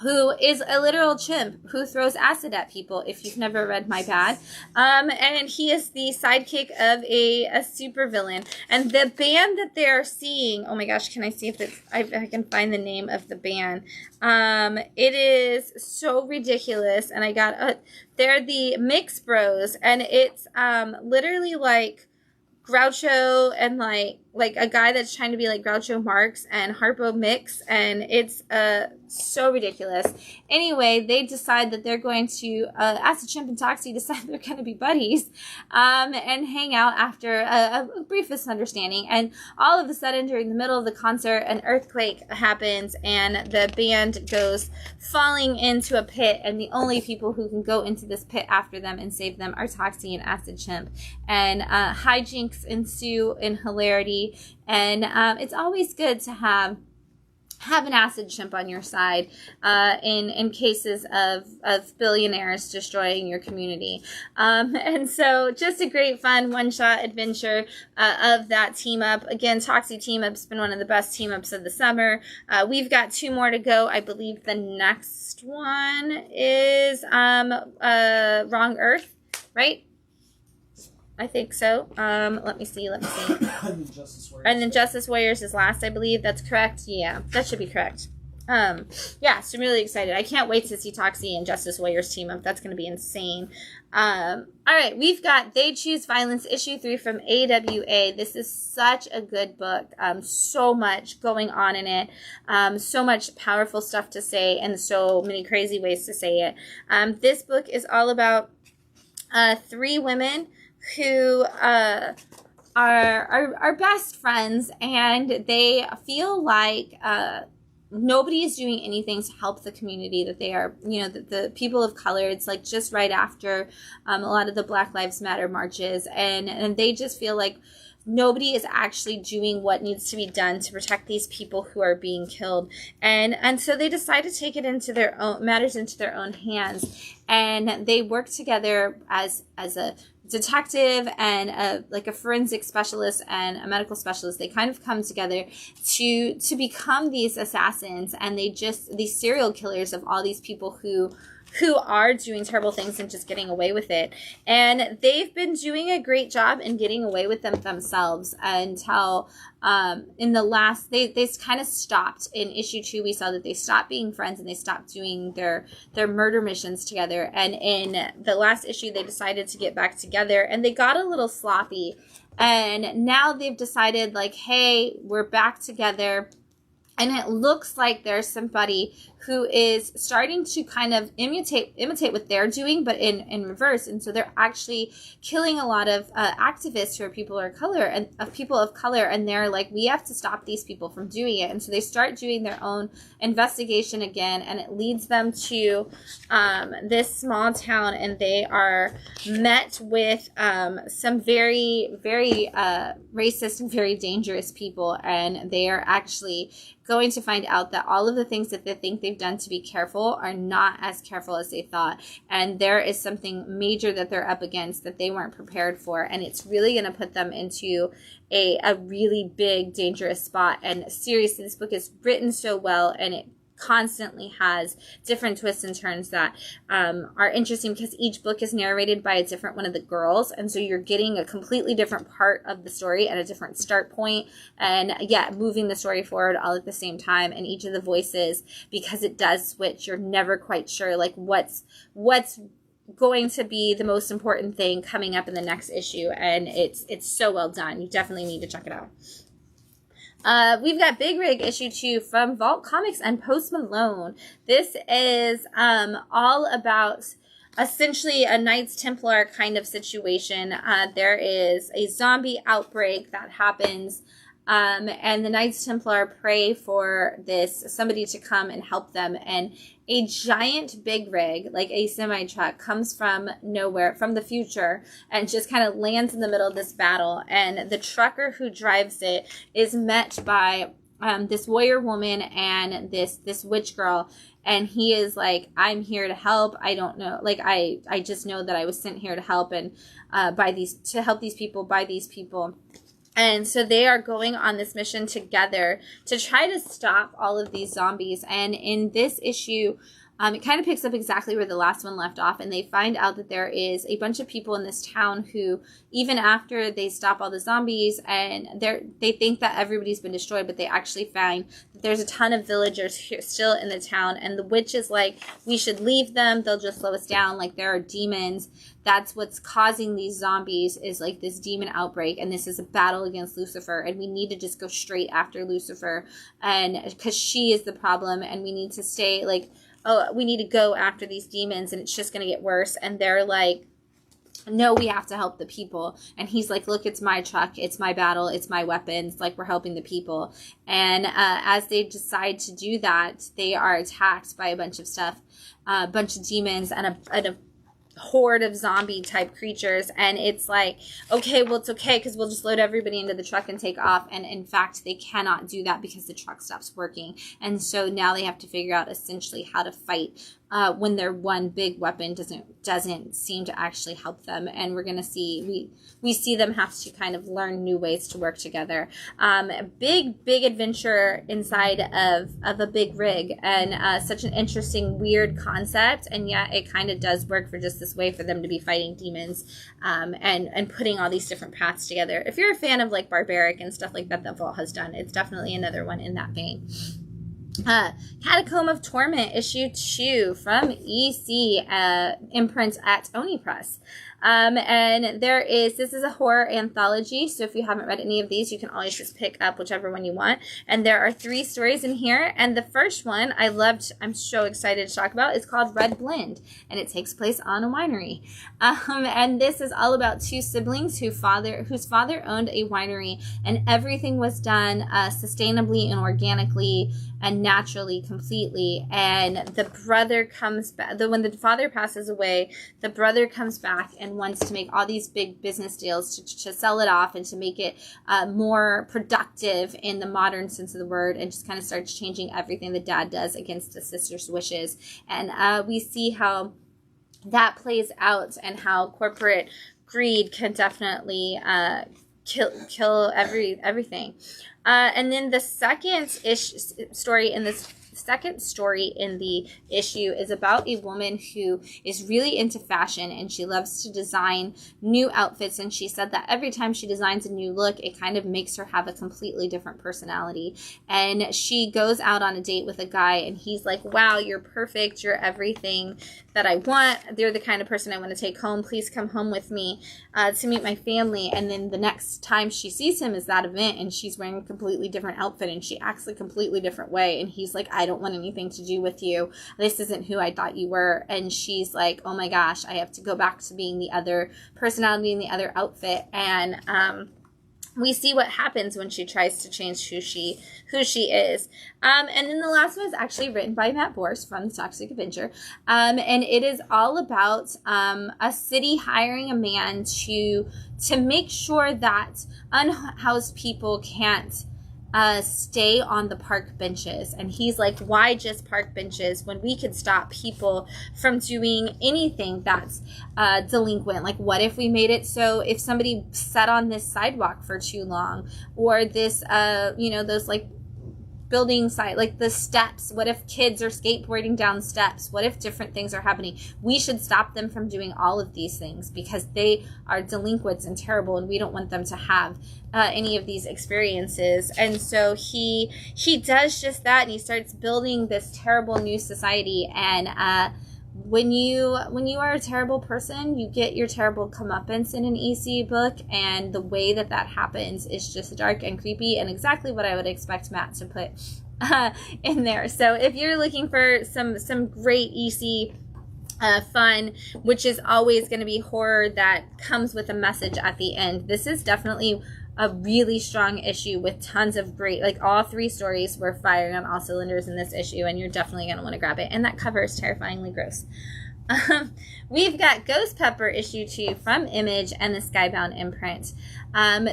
who is a literal chimp who throws acid at people, if you've never read My Bad. And he is the sidekick of a supervillain. And the band that they're seeing, oh my gosh, can I see if it's, I can find the name of the band. It is so ridiculous. And they're the Mix Bros. And it's literally like Groucho and like a guy that's trying to be like Groucho Marx and Harpo Mix, and it's so ridiculous. Anyway, they decide that they're going to Acid Chimp and Toxie decide they're going to be buddies and hang out after a brief misunderstanding. And all of a sudden, during the middle of the concert, an earthquake happens and the band goes falling into a pit, and the only people who can go into this pit after them and save them are Toxie and Acid Chimp. And hijinks ensue in hilarity. And it's always good to have an Acid Chimp on your side in cases of billionaires destroying your community. And so just a great fun one-shot adventure of that team up. Again, Toxic Team Up's been one of the best team ups of the summer. We've got 2 more to go. I believe the next one is Wrong Earth, right? I think so. Let me see. And then Justice Warriors is last, I believe. That's correct. Yeah, that should be correct. Yeah, so I'm really excited. I can't wait to see Toxie and Justice Warriors team up. That's going to be insane. All right, we've got They Choose Violence, issue 3 from AWA. This is such a good book. So much going on in it. So much powerful stuff to say and so many crazy ways to say it. This book is all about 3 women who are best friends, and they feel like nobody is doing anything to help the community that they are, the people of color. It's like just right after a lot of the Black Lives Matter marches, and they just feel like nobody is actually doing what needs to be done to protect these people who are being killed. And so they decide to take it into their own matters into their own hands, and they work together as a detective and a forensic specialist and a medical specialist. They kind of come together to become these assassins, and these serial killers of all these people who are doing terrible things and just getting away with it. And they've been doing a great job in getting away with them themselves until in the last, they kind of stopped. In issue 2, we saw that they stopped being friends and they stopped doing their murder missions together. And in the last issue, they decided to get back together, and they got a little sloppy. And now they've decided, like, hey, we're back together. And it looks like there's somebody who is starting to kind of imitate what they're doing, but in reverse. And so they're actually killing a lot of activists who are people of color. And they're like, we have to stop these people from doing it. And so they start doing their own investigation again, and it leads them to this small town, and they are met with some very, very racist and very dangerous people. And they are actually going to find out that all of the things that they think they've done to be careful are not as careful as they thought. And there is something major that they're up against that they weren't prepared for. And it's really going to put them into a really big, dangerous spot. And seriously, this book is written so well, and it constantly has different twists and turns that are interesting, because each book is narrated by a different one of the girls, and so you're getting a completely different part of the story at a different start point, and moving the story forward all at the same time. And each of the voices, because it does switch, you're never quite sure like what's going to be the most important thing coming up in the next issue. And it's so well done. You definitely need to check it out. We've got Big Rig issue 2 from Vault Comics and Post Malone. This is all about essentially a Knights Templar kind of situation. There is a zombie outbreak that happens, and the Knights Templar pray for somebody to come and help them. And a giant big rig, like a semi-truck, comes from nowhere, from the future, and just kind of lands in the middle of this battle. And the trucker who drives it is met by this warrior woman and this witch girl. And he is like, I'm here to help. I don't know. Like, I just know that I was sent here to help, and to help these people, by these people. And so they are going on this mission together to try to stop all of these zombies. And in this issue, it kind of picks up exactly where the last one left off. And they find out that there is a bunch of people in this town who, even after they stop all the zombies, and they think that everybody's been destroyed, but they actually find that there's a ton of villagers still in the town. And the witch is like, we should leave them. They'll just slow us down. Like, there are demons. That's what's causing these zombies, is like this demon outbreak. And this is a battle against Lucifer. And we need to just go straight after Lucifer. And because she is the problem, and we need to stay like, oh, we need to go after these demons, and it's just going to get worse. And they're like, no, we have to help the people. And he's like, look, it's my truck, it's my battle, it's my weapons, like, we're helping the people. And as they decide to do that, they are attacked by a bunch of stuff, a bunch of demons and a horde of zombie type creatures. And it's like, okay, well, it's okay, because we'll just load everybody into the truck and take off. And in fact, they cannot do that because the truck stops working. And so now they have to figure out essentially how to fight when their one big weapon doesn't seem to actually help them. And we're gonna see we see them have to kind of learn new ways to work together. Big adventure inside of a big rig, and such an interesting, weird concept. And yet it kind of does work for just this way for them to be fighting demons, and putting all these different paths together. If you're a fan of like barbaric and stuff like that Vault has done, it's definitely another one in that vein. Catacomb of Torment issue 2 from EC imprint at Oni Press. And this is a horror anthology, so if you haven't read any of these, you can always just pick up whichever one you want. And there are 3 stories in here, and the first one I loved, I'm so excited to talk about. It's called Red Blend, and it takes place on a winery. And this is all about 2 siblings whose father owned a winery, and everything was done sustainably and organically and naturally, completely. And the brother comes back, when the father passes away, the brother comes back and and wants to make all these big business deals to sell it off and to make it more productive in the modern sense of the word, and just kind of starts changing everything the dad does against the sister's wishes. And we see how that plays out and how corporate greed can definitely kill everything. And then the second story in the issue is about a woman who is really into fashion, and she loves to design new outfits, and she said that every time she designs a new look, it kind of makes her have a completely different personality. And she goes out on a date with a guy, and he's like, wow, you're perfect, you're everything that I want, you're the kind of person I want to take home, please come home with me to meet my family. And then the next time she sees him is that event, and she's wearing a completely different outfit, and she acts a completely different way, and he's like, I don't want anything to do with you, this isn't who I thought you were. And she's like, oh my gosh, I have to go back to being the other personality in the other outfit. And we see what happens when she tries to change who she is. And then the last one is actually written by Matt Borst from The Toxic Avenger. And it is all about a city hiring a man to make sure that unhoused people can't stay on the park benches. And he's like, why just park benches when we could stop people from doing anything that's delinquent? Like, what if we made it so if somebody sat on this sidewalk for too long, or this those like building site, like the steps, what if kids are skateboarding down steps? What if different things are happening? We should stop them from doing all of these things because they are delinquents and terrible, and we don't want them to have any of these experiences. And so he does just that, and he starts building this terrible new society. And when you are a terrible person, you get your terrible comeuppance in an EC book, and the way that happens is just dark and creepy, and exactly what I would expect Matt to put in there. So if you're looking for some great EC fun, which is always going to be horror that comes with a message at the end, this is definitely a really strong issue with tons of great, like all three stories were firing on all cylinders in this issue, and you're definitely going to want to grab it. And that cover is terrifyingly gross. We've got Ghost Pepper issue 2 from Image and the Skybound imprint.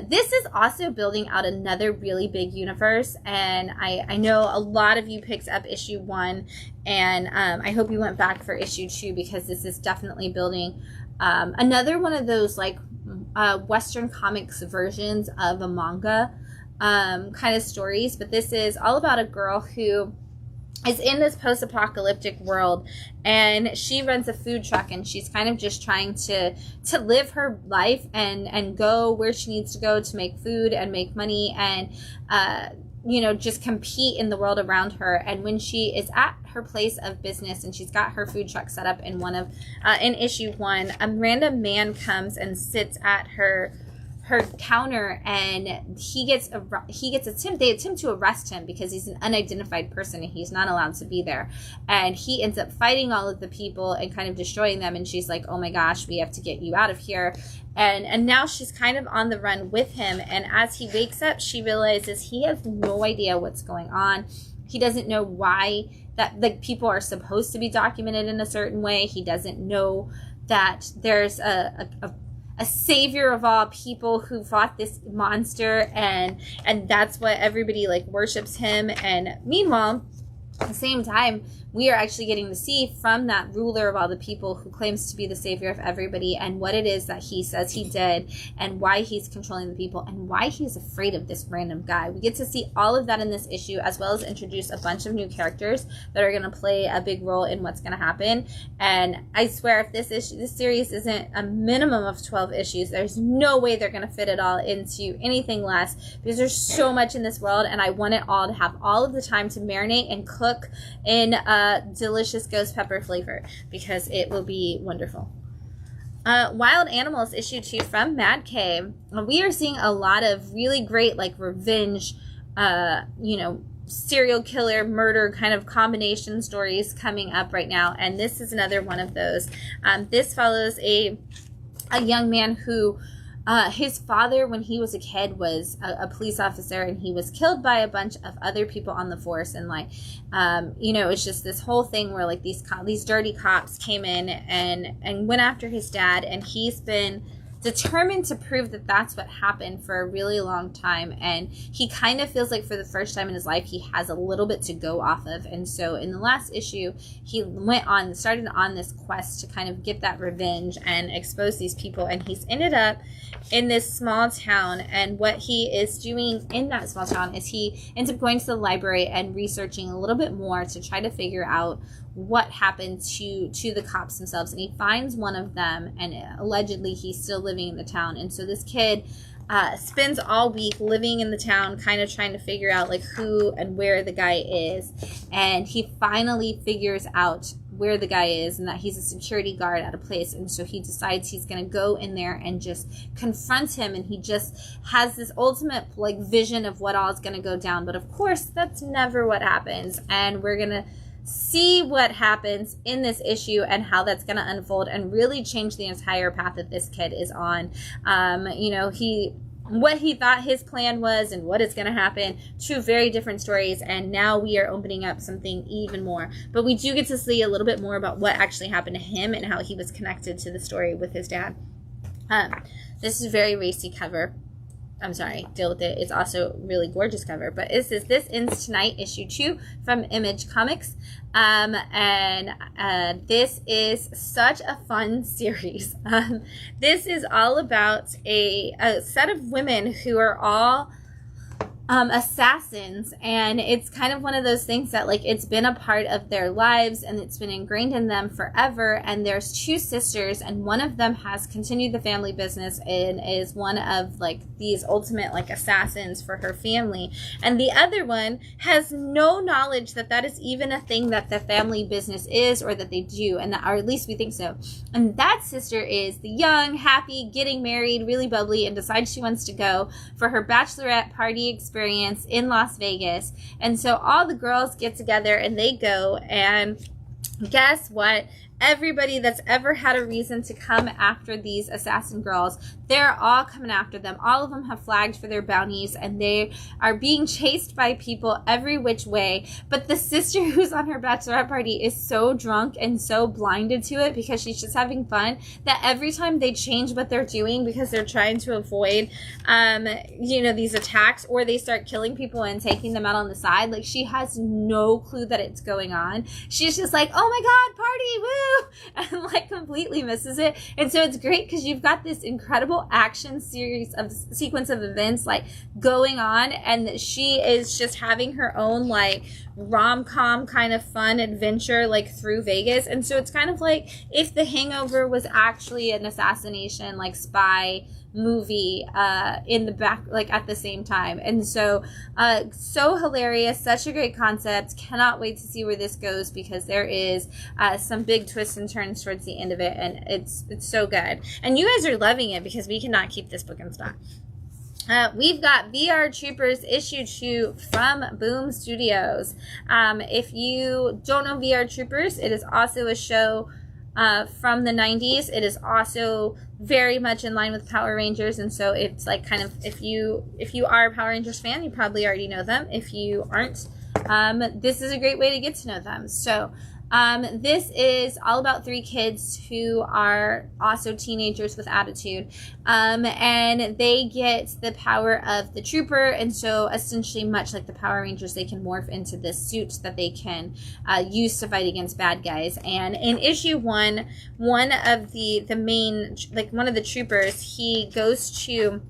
This is also building out another really big universe, and I know a lot of you picked up issue 1, and I hope you went back for issue 2, because this is definitely building another one of those like Western comics versions of a manga kind of stories. But this is all about a girl who is in this post-apocalyptic world, and she runs a food truck, and she's kind of just trying to live her life and go where she needs to go to make food and make money and just compete in the world around her. And when she is at her place of business and she's got her food truck set up in in issue 1, a random man comes and sits at her counter, and they attempt to arrest him because he's an unidentified person and he's not allowed to be there. And he ends up fighting all of the people and kind of destroying them, and she's like, oh my gosh, we have to get you out of here. And now she's kind of on the run with him, and as he wakes up, she realizes he has no idea what's going on. He doesn't know why that like people are supposed to be documented in a certain way. He doesn't know that there's a savior of all people who fought this monster, and that's what everybody like worships him. And meanwhile, at the same time, we are actually getting to see from that ruler of all the people who claims to be the savior of everybody, and what it is that he says he did, and why he's controlling the people, and why he's afraid of this random guy. We get to see all of that in this issue, as well as introduce a bunch of new characters that are going to play a big role in what's going to happen. And I swear, if this series isn't a minimum of 12 issues, there's no way they're going to fit it all into anything less, because there's so much in this world, and I want it all to have all of the time to marinate and cook in delicious ghost pepper flavor, because it will be wonderful. Wild Animals issue 2 from Mad K. We are seeing a lot of really great like revenge, serial killer murder kind of combination stories coming up right now, and this is another one of those. This follows a young man who his father, when he was a kid, was a police officer, and he was killed by a bunch of other people on the force. And like, it's just this whole thing where like these dirty cops came in and went after his dad, and he's been determined to prove that that's what happened for a really long time. And he kind of feels like for the first time in his life, he has a little bit to go off of. And so in the last issue, he started on this quest to kind of get that revenge and expose these people. And he's ended up in this small town. And what he is doing in that small town is he ends up going to the library and researching a little bit more to try to figure out what happened to the cops themselves. And he finds one of them, and allegedly he's still living in the town. And so this kid spends all week living in the town, kind of trying to figure out like who and where the guy is. And he finally figures out where the guy is, and that he's a security guard at a place. And so he decides he's going to go in there and just confront him. And he just has this ultimate like vision of what all is going to go down. But of course, that's never what happens. And we're going to see what happens in this issue and how that's going to unfold and really change the entire path that this kid is on. What he thought his plan was and what is going to happen, two very different stories. And now we are opening up something even more. But we do get to see a little bit more about what actually happened to him and how he was connected to the story with his dad. This is a very racy cover. I'm sorry, deal with it. It's also really gorgeous cover. But This Ends Tonight, issue 2 from Image Comics. This is such a fun series. This is all about a set of women who are all assassins, and it's kind of one of those things that like it's been a part of their lives and it's been ingrained in them forever. And there's two sisters, and one of them has continued the family business and is one of like these ultimate like assassins for her family, and the other one has no knowledge that that is even a thing that the family business is, or that they do, and or at least we think so. And that sister is the young, happy, getting married, really bubbly, and decides she wants to go for her bachelorette party experience in Las Vegas. And so all the girls get together and they go, and guess what? Everybody that's ever had a reason to come after these assassin girls, they're all coming after them. All of them have flagged for their bounties, and they are being chased by people every which way. But the sister who's on her bachelorette party is so drunk and so blinded to it because she's just having fun, that every time they change what they're doing because they're trying to avoid these attacks, or they start killing people and taking them out on the side, like she has no clue that it's going on. She's just like, oh my god, party, woo, and like completely misses it. And so it's great because you've got this incredible action sequence of events like going on, and she is just having her own like rom-com kind of fun adventure like through Vegas. And so it's kind of like if The Hangover was actually an assassination like spy movie in the back, like at the same time. And so so hilarious, such a great concept. Cannot wait to see where this goes, because there is some big twists and turns towards the end of it, and it's so good. And you guys are loving it because we cannot keep this book in stock. We've got VR Troopers issue 2 from Boom Studios. If you don't know VR Troopers, it is also a show from the 90s. It is also very much in line with Power Rangers, and so it's like kind of, if you are a Power Rangers fan, you probably already know them. If you aren't, this is a great way to get to know them. So this is all about 3 kids who are also teenagers with attitude, and they get the power of the trooper. And so essentially, much like the Power Rangers, they can morph into this suit that they can use to fight against bad guys. And in issue 1, one of the main, like one of the troopers, he goes to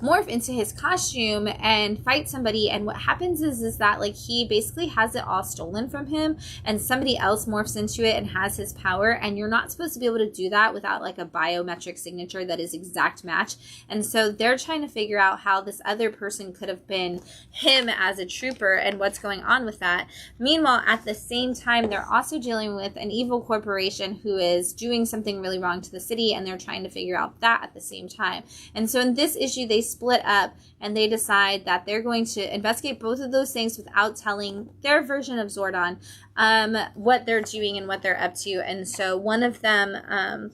morph into his costume and fight somebody, and what happens is that like he basically has it all stolen from him, and somebody else morphs into it and has his power. And you're not supposed to be able to do that without like a biometric signature that is exact match. And so they're trying to figure out how this other person could have been him as a trooper and what's going on with that. Meanwhile, at the same time, they're also dealing with an evil corporation who is doing something really wrong to the city, and they're trying to figure out that at the same time. And so in this issue, they split up, and they decide that they're going to investigate both of those things without telling their version of Zordon what they're doing and what they're up to. And so one of them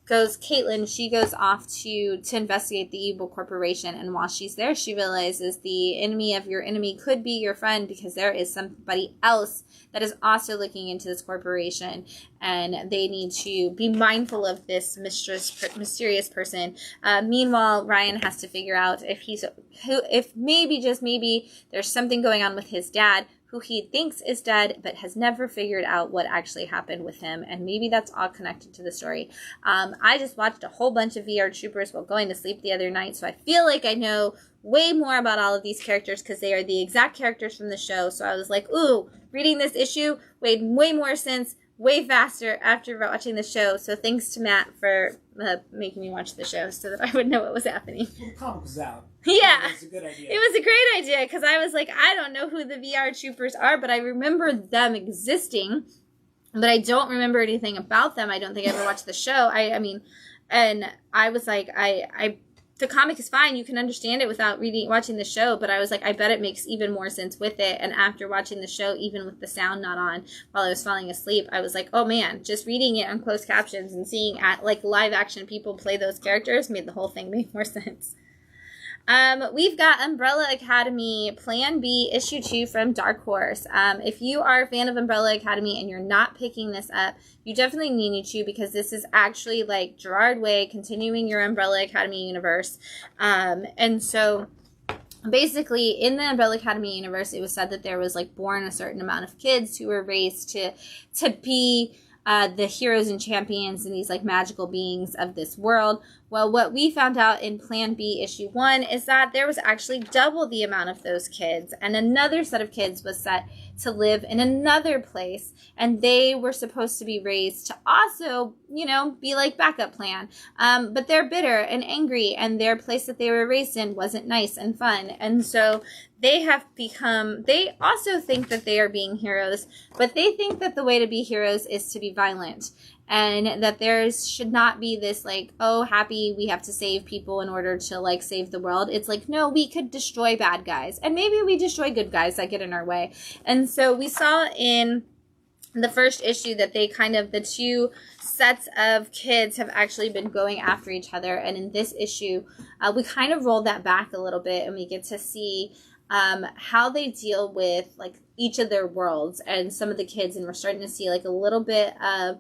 she goes off to investigate the evil corporation, and while she's there, she realizes the enemy of your enemy could be your friend, because there is somebody else that is also looking into this corporation, and they need to be mindful of this mysterious person. Meanwhile, Ryan has to figure out if maybe, just maybe, there's something going on with his dad, who he thinks is dead, but has never figured out what actually happened with him. And maybe that's all connected to the story. I just watched a whole bunch of VR Troopers while going to sleep the other night, so I feel like I know way more about all of these characters, because they are the exact characters from the show. So I was like, ooh, reading this issue made way more sense, way faster after watching the show. So thanks to Matt for making me watch the show so that I would know what was happening. Well, the comic was out. Yeah, It was a good idea. It was a great idea, because I was like, I don't know who the VR Troopers are, but I remember them existing, but I don't remember anything about them. I don't think I ever watched the show. I mean, and I was like, the comic is fine. You can understand it without watching the show, but I was like, I bet it makes even more sense with it. And after watching the show, even with the sound not on while I was falling asleep, I was like, oh man, just reading it on closed captions and seeing live action people play those characters made the whole thing make more sense. We've got Umbrella Academy Plan B issue 2 from Dark Horse. If you are a fan of Umbrella Academy and you're not picking this up, you definitely need to, because this is actually like Gerard Way continuing your Umbrella Academy universe. And so basically in the Umbrella Academy universe, it was said that there was born a certain amount of kids who were raised to be the heroes and champions and these magical beings of this world. Well, what we found out in Plan B issue 1 is that there was actually double the amount of those kids, and another set of kids was set to live in another place, and they were supposed to be raised to also, be like backup plan. But they're bitter and angry, and their place that they were raised in wasn't nice and fun, and so they also think that they are being heroes, but they think that the way to be heroes is to be violent. And that there should not be this happy, we have to save people in order to save the world. It's no, we could destroy bad guys, and maybe we destroy good guys that get in our way. And so we saw in the first issue that the two sets of kids have actually been going after each other. And in this issue, we kind of rolled that back a little bit, and we get to see how they deal with each of their worlds and some of the kids. And we're starting to see a little bit of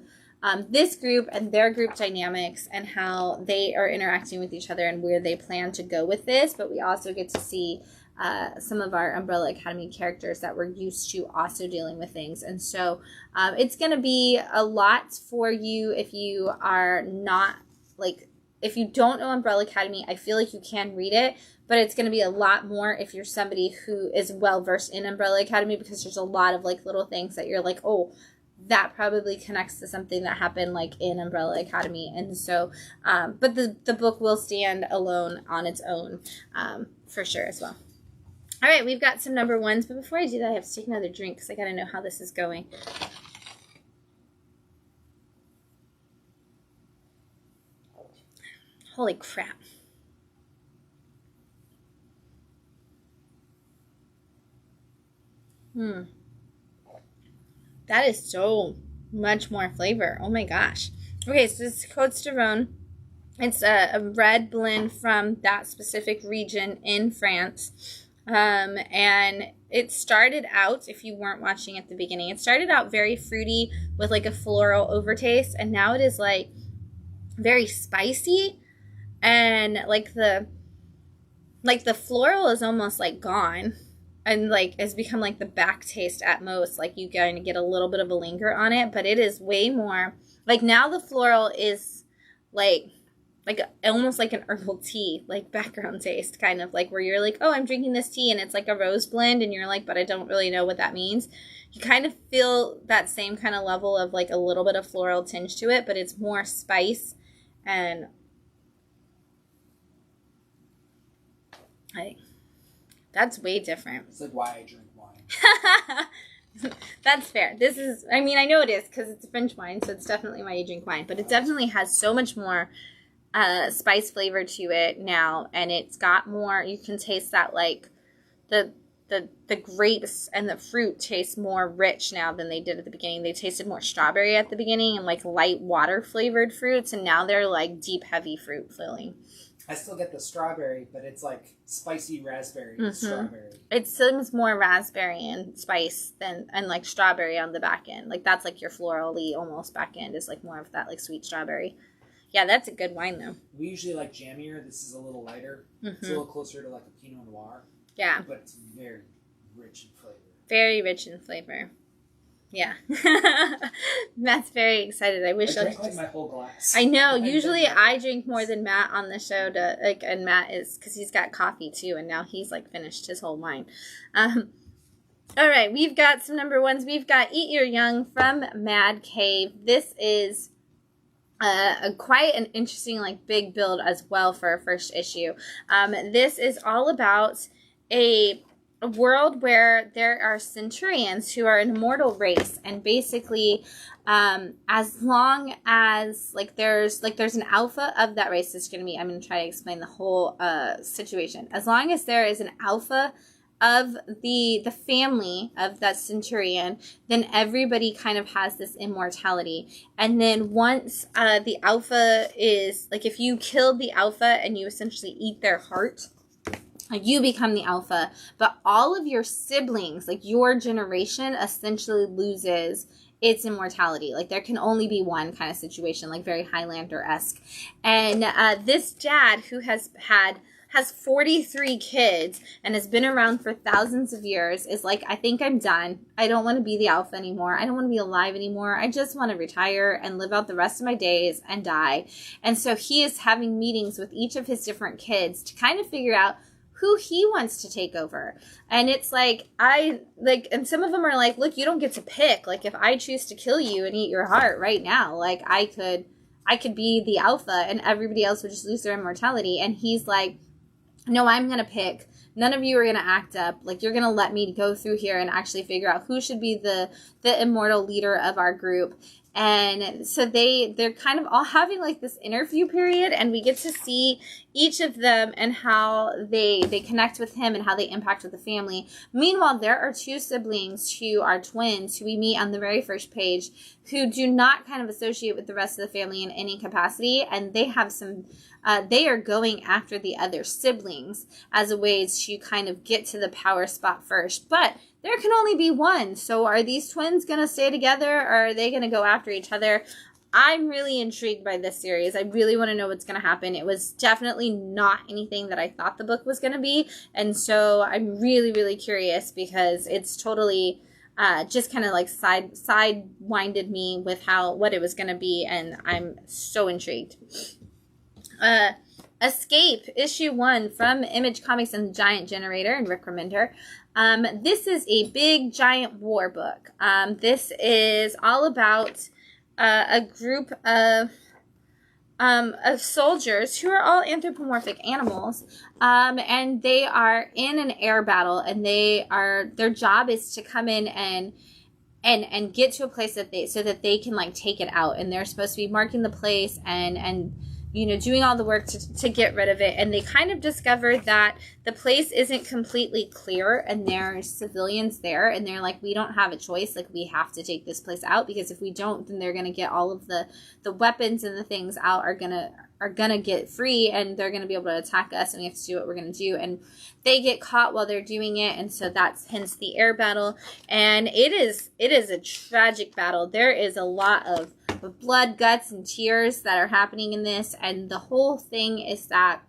this group and their group dynamics and how they are interacting with each other and where they plan to go with this. But we also get to see some of our Umbrella Academy characters that we're used to also dealing with things. And so it's going to be a lot for you if you are not, if you don't know Umbrella Academy. I feel like you can read it, but it's going to be a lot more if you're somebody who is well-versed in Umbrella Academy, because there's a lot of little things that you're oh, that probably connects to something that happened in Umbrella Academy. And so, but the book will stand alone on its own for sure as well. All right, we've got some number ones, but before I do that, I have to take another drink because I got to know how this is going. Holy crap. That is so much more flavor. Oh my gosh. Okay, so this is Coates du Rhone. It's a red blend from that specific region in France. And it started out, if you weren't watching at the beginning, it started out very fruity with a floral overtaste, and now it is very spicy, and the floral is almost gone. And has become the back taste at most. You kind of get a little bit of a linger on it, but it is way more now the floral is almost an herbal tea, background taste, kind of where you're oh, I'm drinking this tea and it's a rose blend, and you're but I don't really know what that means. You kind of feel that same kind of level of a little bit of floral tinge to it, but it's more spice, and that's way different. It's why I drink wine. That's fair. This is, I know it is because it's a French wine, so it's definitely why you drink wine. But it definitely has so much more spice flavor to it now, and it's got more, you can taste that the the grapes and the fruit taste more rich now than they did at the beginning. They tasted more strawberry at the beginning and like light water flavored fruits, and now they're like deep, heavy fruit filling. I still get the strawberry, but it's like spicy raspberry strawberry. It seems more raspberry and spice and like strawberry on the back end. Like that's like your florally almost back end is like more of that like sweet strawberry. Yeah, that's a good wine though. We usually like jammier. This is a little lighter. It's a little closer to like a Pinot Noir. Yeah. But it's very rich in flavor. Very rich in flavor. Yeah. Matt's very excited. I wish I drank like my whole glass. I know. Usually I drink more than Matt on the show and Matt is because he's got coffee too, and now he's like finished his whole wine. All right, we've got some number ones. We've got Eat Your Young from Mad Cave. This is quite an interesting like big build as well for a first issue. This is all about a world where there are centurions who are an immortal race, and basically as long as like there's an alpha of that race, is going to be, I'm going to try to explain the whole situation. As long as there is an alpha of the family of that centurion, then everybody kind of has this immortality. And then once the alpha is like, if you killed the alpha and you essentially eat their heart, you become the alpha, but all of your siblings, like your generation, essentially loses its immortality. Like there can only be one kind of situation, like very Highlander-esque. And this dad who has 43 kids and has been around for thousands of years is like, I think I'm done. I don't want to be the alpha anymore. I don't want to be alive anymore. I just want to retire and live out the rest of my days and die. And so he is having meetings with each of his different kids to kind of figure out who he wants to take over. And it's like, and some of them are like, look, you don't get to pick. Like, if I choose to kill you and eat your heart right now, like, I could be the alpha and everybody else would just lose their immortality. And he's like, no, I'm going to pick. None of you are going to act up. Like, you're going to let me go through here and actually figure out who should be the immortal leader of our group. And so they're kind of all having like this interview period, and we get to see each of them and how they connect with him and how they impact with the family. Meanwhile, there are two siblings who are twins who we meet on the very first page who do not kind of associate with the rest of the family in any capacity, and they have some they are going after the other siblings as a way to kind of get to the power spot first. But there can only be one. So are these twins going to stay together, or are they going to go after each other? I'm really intrigued by this series. I really want to know what's going to happen. It was definitely not anything that I thought the book was going to be. And so I'm really, really curious because it's totally just kind of like side-winded me with what it was going to be. And I'm so intrigued. Escape, issue 1 from Image Comics and the Giant Generator and Rick Remender. This is a big giant war book. This is all about a group of soldiers who are all anthropomorphic animals, and they are in an air battle, and their job is to come in and get to a place so that they can like take it out, and they're supposed to be marking the place and you know, doing all the work to get rid of it. And they kind of discovered that the place isn't completely clear and there's civilians there, and they're like, we don't have a choice. Like, we have to take this place out, because if we don't, then they're going to get all of the weapons and the things out are going to get free, and they're going to be able to attack us, and we have to do what we're going to do. And they get caught while they're doing it, and so that's hence the air battle. And it is a tragic battle. There is a lot of blood, guts, and tears that are happening in this, and the whole thing is that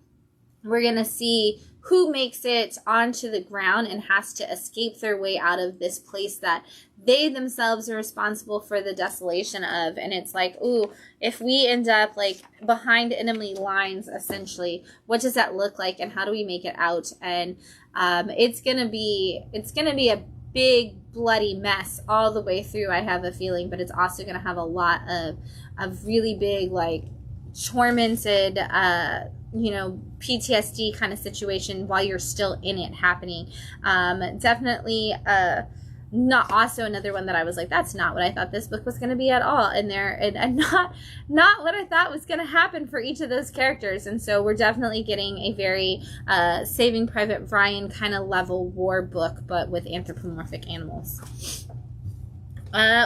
we're going to see who makes it onto the ground and has to escape their way out of this place that they themselves are responsible for the desolation of. And it's like, ooh, if we end up like behind enemy lines, essentially, what does that look like, and how do we make it out? And it's gonna be a big bloody mess all the way through, I have a feeling, but it's also gonna have a lot of really big, like, tormented PTSD kind of situation while you're still in it happening. Definitely not also another one that I was like, that's not what I thought this book was going to be at all. And not what I thought was going to happen for each of those characters. And so we're definitely getting a very Saving Private Ryan kind of level war book, but with anthropomorphic animals.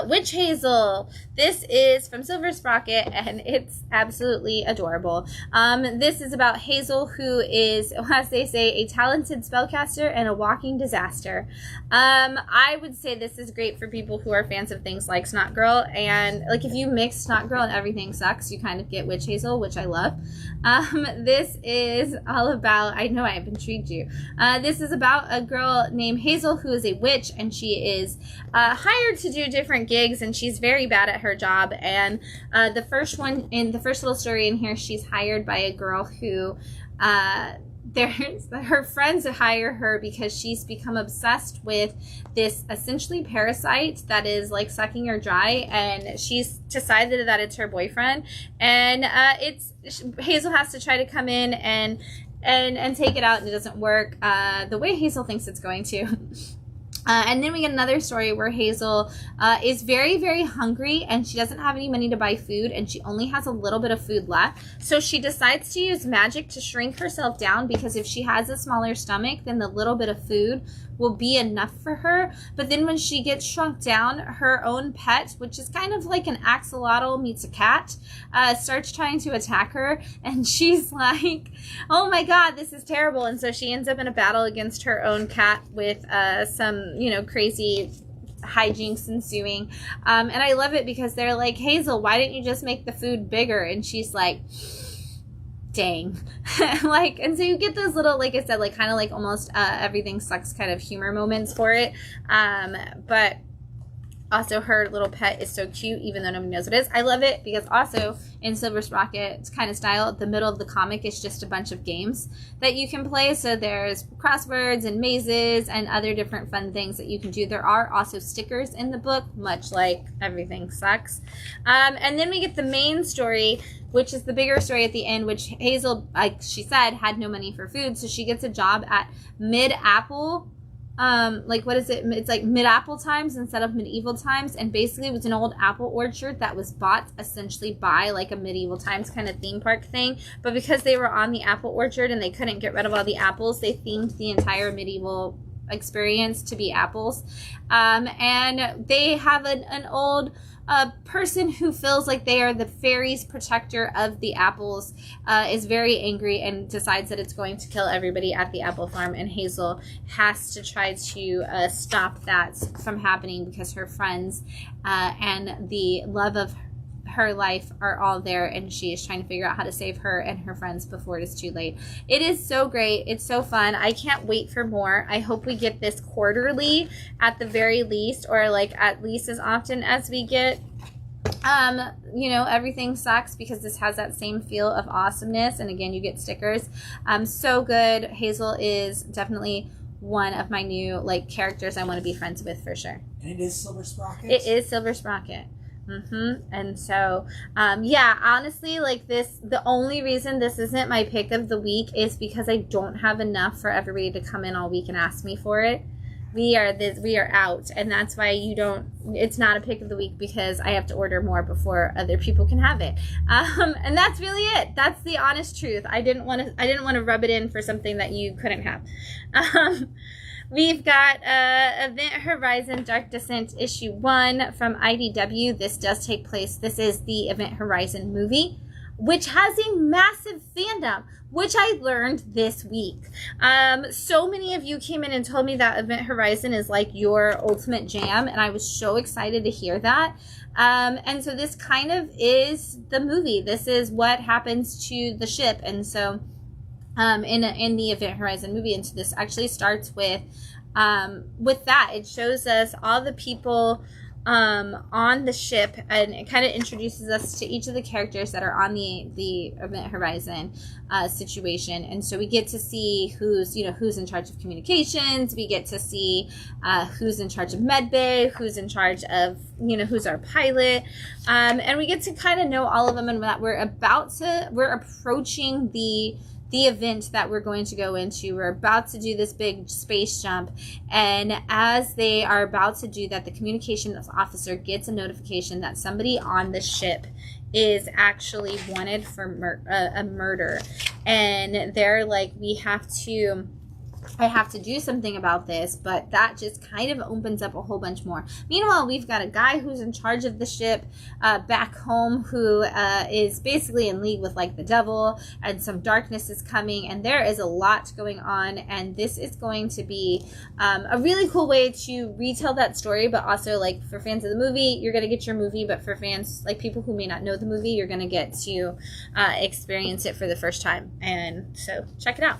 Witch Hazel. This is from Silver Sprocket, and it's absolutely adorable. This is about Hazel, who is, as they say, a talented spellcaster and a walking disaster. I would say this is great for people who are fans of things like Snot Girl, and like if you mix Snot Girl and Everything Sucks, you kind of get Witch Hazel, which I love. This is all about, I know I've intrigued you. This is about a girl named Hazel who is a witch, and she is hired to do different gigs, and she's very bad at her job. And the first little story in here, she's hired by a girl who her friends hire her because she's become obsessed with this essentially parasite that is like sucking her dry, and she's decided that it's her boyfriend, and Hazel has to try to come in and take it out, and it doesn't work the way Hazel thinks it's going to. And then we get another story where Hazel is very, very hungry, and she doesn't have any money to buy food, and she only has a little bit of food left. So she decides to use magic to shrink herself down, because if she has a smaller stomach, then the little bit of food will be enough for her. But then when she gets shrunk down, her own pet, which is kind of like an axolotl meets a cat, starts trying to attack her, and she's like, oh my god, this is terrible. And so she ends up in a battle against her own cat with some, crazy hijinks ensuing. And I love it because they're like, Hazel, why didn't you just make the food bigger? And she's like, dang. And so you get those little, like I said, like kind of like almost Everything Sucks kind of humor moments for it. But also her little pet is so cute, even though nobody knows what it is. I love it because also in Silver Sprocket kind of style, the middle of the comic is just a bunch of games that you can play. So there's crosswords and mazes and other different fun things that you can do. There are also stickers in the book, much like Everything Sucks. And then we get the main story, which is the bigger story at the end, which Hazel, like she said, had no money for food. So she gets a job at Mid-Apple. What is it? It's like mid-apple times instead of medieval times. And basically it was an old apple orchard that was bought essentially by like a medieval times kind of theme park thing. But because they were on the apple orchard and they couldn't get rid of all the apples, they themed the entire medieval experience to be apples. And they have an old person who feels like they are the fairy's protector of the apples, is very angry and decides that it's going to kill everybody at the apple farm, and Hazel has to try to stop that from happening because her friends and the love of her life are all there, and she is trying to figure out how to save her and her friends before it is too late. It is so great. It's so fun. I can't wait for more. I hope we get this quarterly at the very least, or like at least as often as we get Everything Sucks, because this has that same feel of awesomeness, and again you get stickers. So good. Hazel is definitely one of my new characters I want to be friends with for sure. And it is Silver Sprocket? It is Silver Sprocket. And so honestly, the only reason this isn't my pick of the week is because I don't have enough for everybody to come in all week and ask me for it. We are out, and that's why it's not a pick of the week, because I have to order more before other people can have it. And that's really it. That's the honest truth. I didn't want to rub it in for something that you couldn't have. We've got Event Horizon Dark Descent issue 1 from IDW. This does take place. This is the Event Horizon movie, which has a massive fandom, which I learned this week. So many of you came in and told me that Event Horizon is like your ultimate jam, and I was so excited to hear that. And so this kind of is the movie. This is what happens to the ship, and so in the Event Horizon movie. And so this actually starts with that. It shows us all the people on the ship, and it kind of introduces us to each of the characters that are on the Event Horizon situation. And so we get to see who's in charge of communications. We get to see who's in charge of medbay, who's in charge of who's our pilot, and we get to kind of know all of them, and that we're approaching the the event that we're going to go into. We're about to do this big space jump, and as they are about to do that, the communications officer gets a notification that somebody on the ship is actually wanted for a murder, and they're like, I have to do something about this, but that just kind of opens up a whole bunch more. Meanwhile, we've got a guy who's in charge of the ship back home who is basically in league with like the devil, and some darkness is coming, and there is a lot going on, and this is going to be a really cool way to retell that story, but also like for fans of the movie, you're going to get your movie, but for fans, like people who may not know the movie, you're going to get to experience it for the first time, and so check it out.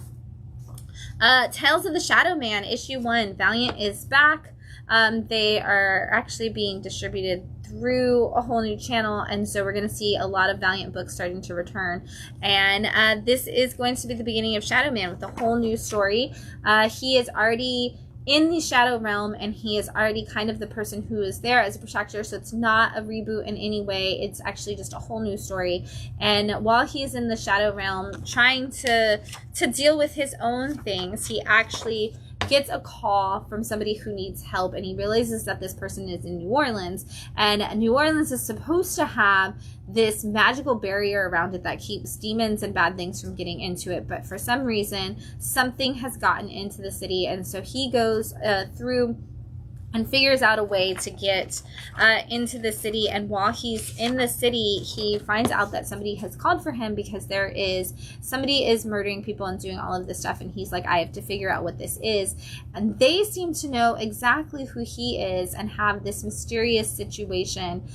Tales of the Shadow Man, issue 1. Valiant is back. They are actually being distributed through a whole new channel, and so we're going to see a lot of Valiant books starting to return. And this is going to be the beginning of Shadow Man with a whole new story. He is already in the Shadow Realm, and he is already kind of the person who is there as a protector, so it's not a reboot in any way. It's actually just a whole new story. And while he is in the Shadow Realm trying to deal with his own things, he actually gets a call from somebody who needs help, and he realizes that this person is in New Orleans, and New Orleans is supposed to have this magical barrier around it that keeps demons and bad things from getting into it, but for some reason something has gotten into the city, and so he goes through and figures out a way to get into the city. And while he's in the city, he finds out that somebody has called for him because somebody is murdering people and doing all of this stuff, and he's like, I have to figure out what this is. And they seem to know exactly who he is and have this mysterious situation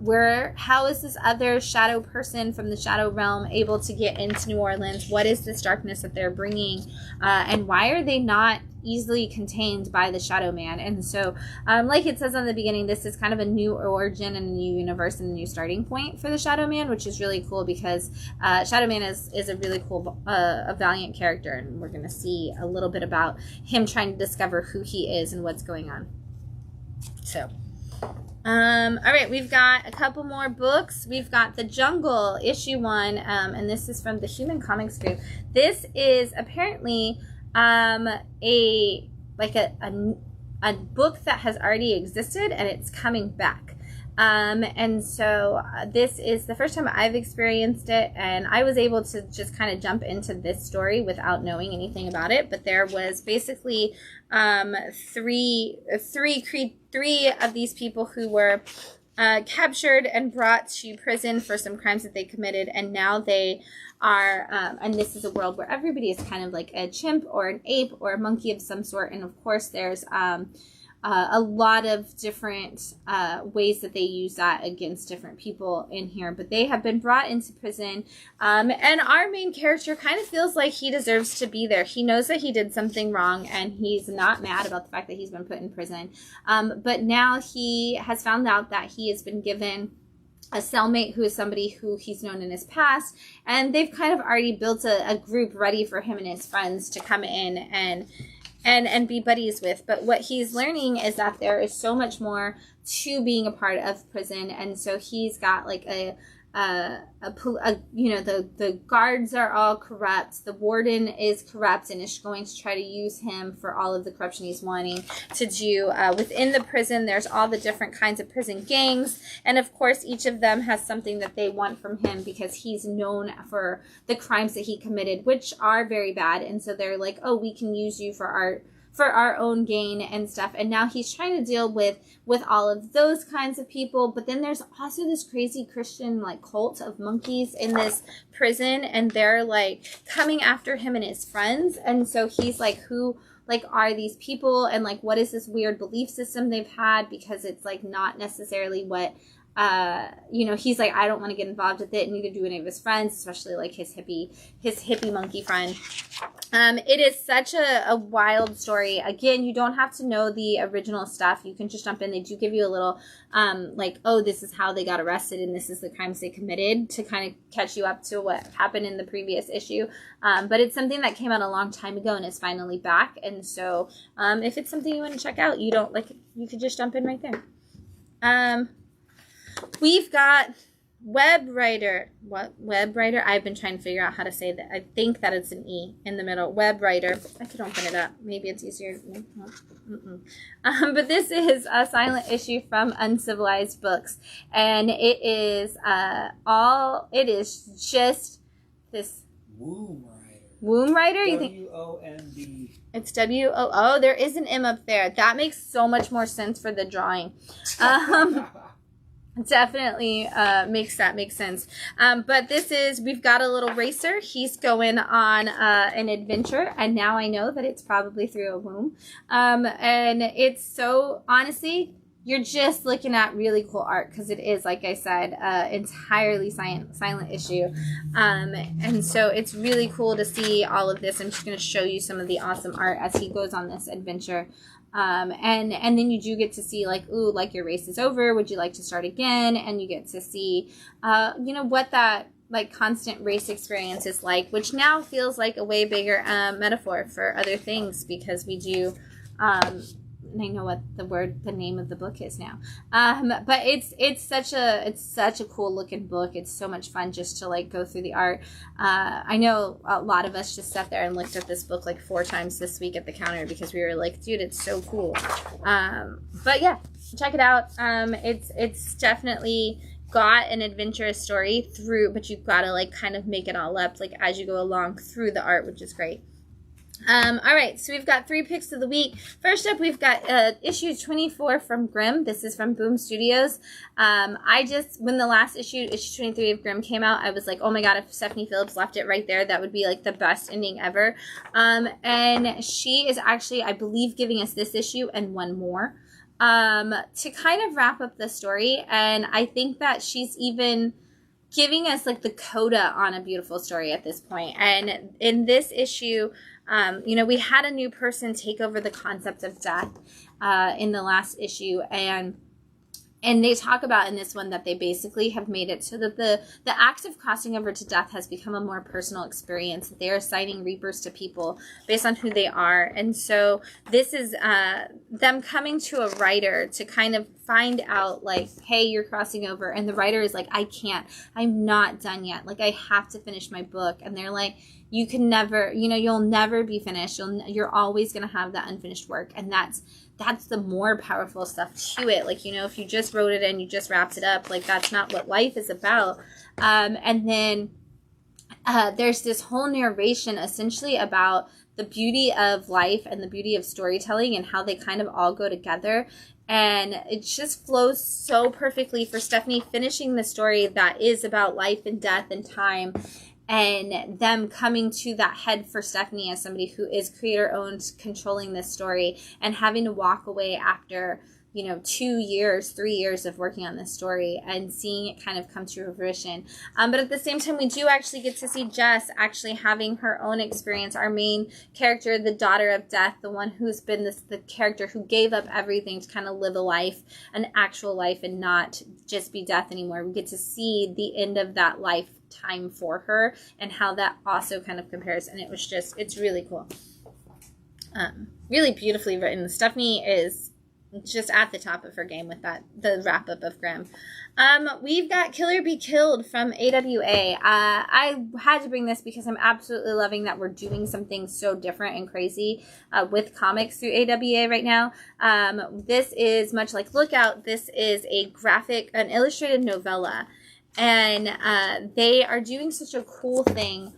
where how is this other shadow person from the Shadow Realm able to get into New Orleans? What is this darkness that they're bringing, and why are they not easily contained by the Shadow Man? And so like it says on the beginning, this is kind of a new origin and a new universe and a new starting point for the Shadow Man, which is really cool because Shadow Man is a really cool a Valiant character, and we're going to see a little bit about him trying to discover who he is and what's going on. So all right, we've got a couple more books. We've got The Jungle, issue 1, and this is from the Human Comics Group. This is apparently a book that has already existed, and it's coming back. And so this is the first time I've experienced it, and I was able to just kind of jump into this story without knowing anything about it. But there was basically three of these people who were captured and brought to prison for some crimes that they committed, and now they are, and this is a world where everybody is kind of like a chimp or an ape or a monkey of some sort, and of course there's a lot of different ways that they use that against different people in here, but they have been brought into prison, and our main character kind of feels like he deserves to be there. He knows that he did something wrong, and he's not mad about the fact that he's been put in prison, but now he has found out that he has been given a cellmate who is somebody who he's known in his past, and they've kind of already built a group ready for him and his friends to come in and be buddies with. But what he's learning is that there is so much more to being a part of prison, and so he's got like the guards are all corrupt, the warden is corrupt and is going to try to use him for all of the corruption he's wanting to do within the prison. There's all the different kinds of prison gangs, and of course each of them has something that they want from him because he's known for the crimes that he committed, which are very bad, and so they're like, oh, we can use you for our own gain and stuff. And now he's trying to deal with all of those kinds of people. But then there's also this crazy Christian like cult of monkeys in this prison, and they're like coming after him and his friends. And so he's like, who like are these people, and like what is this weird belief system they've had, because it's like not necessarily what he's like, I don't want to get involved with it, and neither do any of his friends, especially like his hippie monkey friend. It is such a wild story. Again, you don't have to know the original stuff. You can just jump in. They do give you a little, like, oh, this is how they got arrested and this is the crimes they committed, to kind of catch you up to what happened in the previous issue. But it's something that came out a long time ago and is finally back. And so, if it's something you want to check out, you could just jump in right there. We've got Web writer. What? Web writer? I've been trying to figure out how to say that. I think that it's an E in the middle. Web writer. I could open it up. Maybe it's easier. But this is a silent issue from Uncivilized Books. And it is just this. Womb Rider. Womb Rider? You think? W-O-M-B. It's W-O-O. There is an M up there. That makes so much more sense for the drawing. Definitely makes sense. But we've got a little racer. He's going on an adventure, and now I know that it's probably through a womb. And it's so, honestly, you're just looking at really cool art because it is, like I said, entirely silent issue. And so it's really cool to see all of this. I'm just going to show you some of the awesome art as he goes on this adventure. And then you do get to see like, ooh, like your race is over. Would you like to start again? And you get to see, what that like constant race experience is like, which now feels like a way bigger metaphor for other things because we do, I know what the name of the book is now. But it's such a cool looking book. It's so much fun just to like go through the art. I know a lot of us just sat there and looked at this book like 4 times this week at the counter because we were like, dude, it's so cool. But yeah, check it out. It's definitely got an adventurous story but you've got to like kind of make it all up like as you go along through the art, which is great. All right, so we've got 3 picks of the week. First up, we've got issue 24 from Grimm. This is from Boom Studios. When the last issue 23 of Grimm came out, I was like, oh my god, if Stephanie Phillips left it right there, that would be like the best ending ever. And she is actually, I believe, giving us this issue and one more to kind of wrap up the story. And I think that she's even giving us like the coda on a beautiful story at this point. And in this issue, we had a new person take over the concept of death in the last issue, and they talk about in this one that they basically have made it so that the act of crossing over to death has become a more personal experience. They are assigning reapers to people based on who they are. And so this is them coming to a writer to kind of find out like, hey, you're crossing over. And the writer is like, I'm not done yet. Like, I have to finish my book. And they're like, you can never, you'll never be finished. You're always going to have that unfinished work. And that's the more powerful stuff to it. Like, if you just wrote it and you just wrapped it up, like that's not what life is about. And then there's this whole narration essentially about the beauty of life and the beauty of storytelling and how they kind of all go together. And it just flows so perfectly for Stephanie finishing the story that is about life and death and time, and them coming to that head for Stephanie as somebody who is creator-owned, controlling this story, and having to walk away after, 2 years, 3 years of working on this story and seeing it kind of come to fruition. But at the same time, we do actually get to see Jess actually having her own experience. Our main character, the daughter of death, the one who's been the character who gave up everything to kind of live a life, an actual life, and not just be death anymore. We get to see the end of that life time for her and how that also kind of compares, and it's really cool. Really beautifully written. Stephanie is just at the top of her game with the wrap up of Grimm. We've got Killer Be Killed from AWA. I had to bring this because I'm absolutely loving that we're doing something so different and crazy with comics through AWA right now. This is much like Lookout. This is an illustrated novella. And they are doing such a cool thing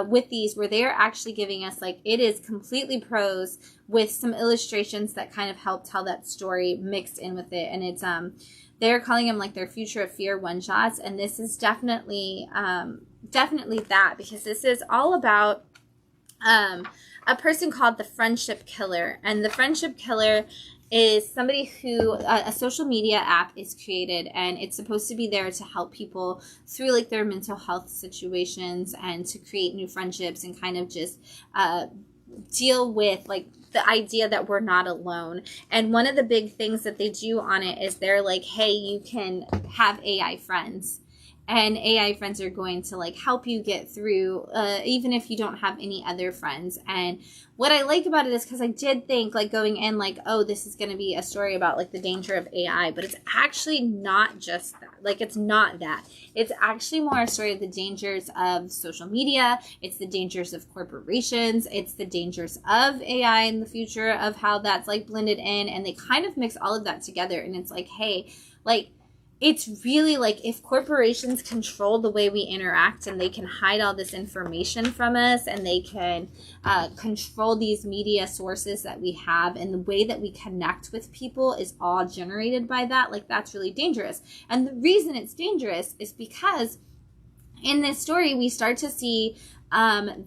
with these where they're actually giving us, like, it is completely prose with some illustrations that kind of help tell that story mixed in with it. And it's they're calling them like their Future of Fear one-shots. And this is definitely that, because this is all about a person called the Friendship Killer. And the Friendship Killer is somebody who a social media app is created, and it's supposed to be there to help people through like their mental health situations and to create new friendships and kind of just deal with like the idea that we're not alone. And one of the big things that they do on it is they're like, hey, you can have AI friends. and AI friends are going to like help you get through, even if you don't have any other friends. And what I like about it is because I did think like going in like, oh, this is going to be a story about like the danger of AI, but it's actually not just that. Like, it's not that. It's actually more a story of the dangers of social media. It's the dangers of corporations. It's the dangers of AI in the future, of how that's like blended in. And they kind of mix all of that together. And it's like, hey, like, it's really like if corporations control the way we interact and they can hide all this information from us and they can control these media sources that we have, and the way that we connect with people is all generated by that, like that's really dangerous. And the reason it's dangerous is because in this story we start to see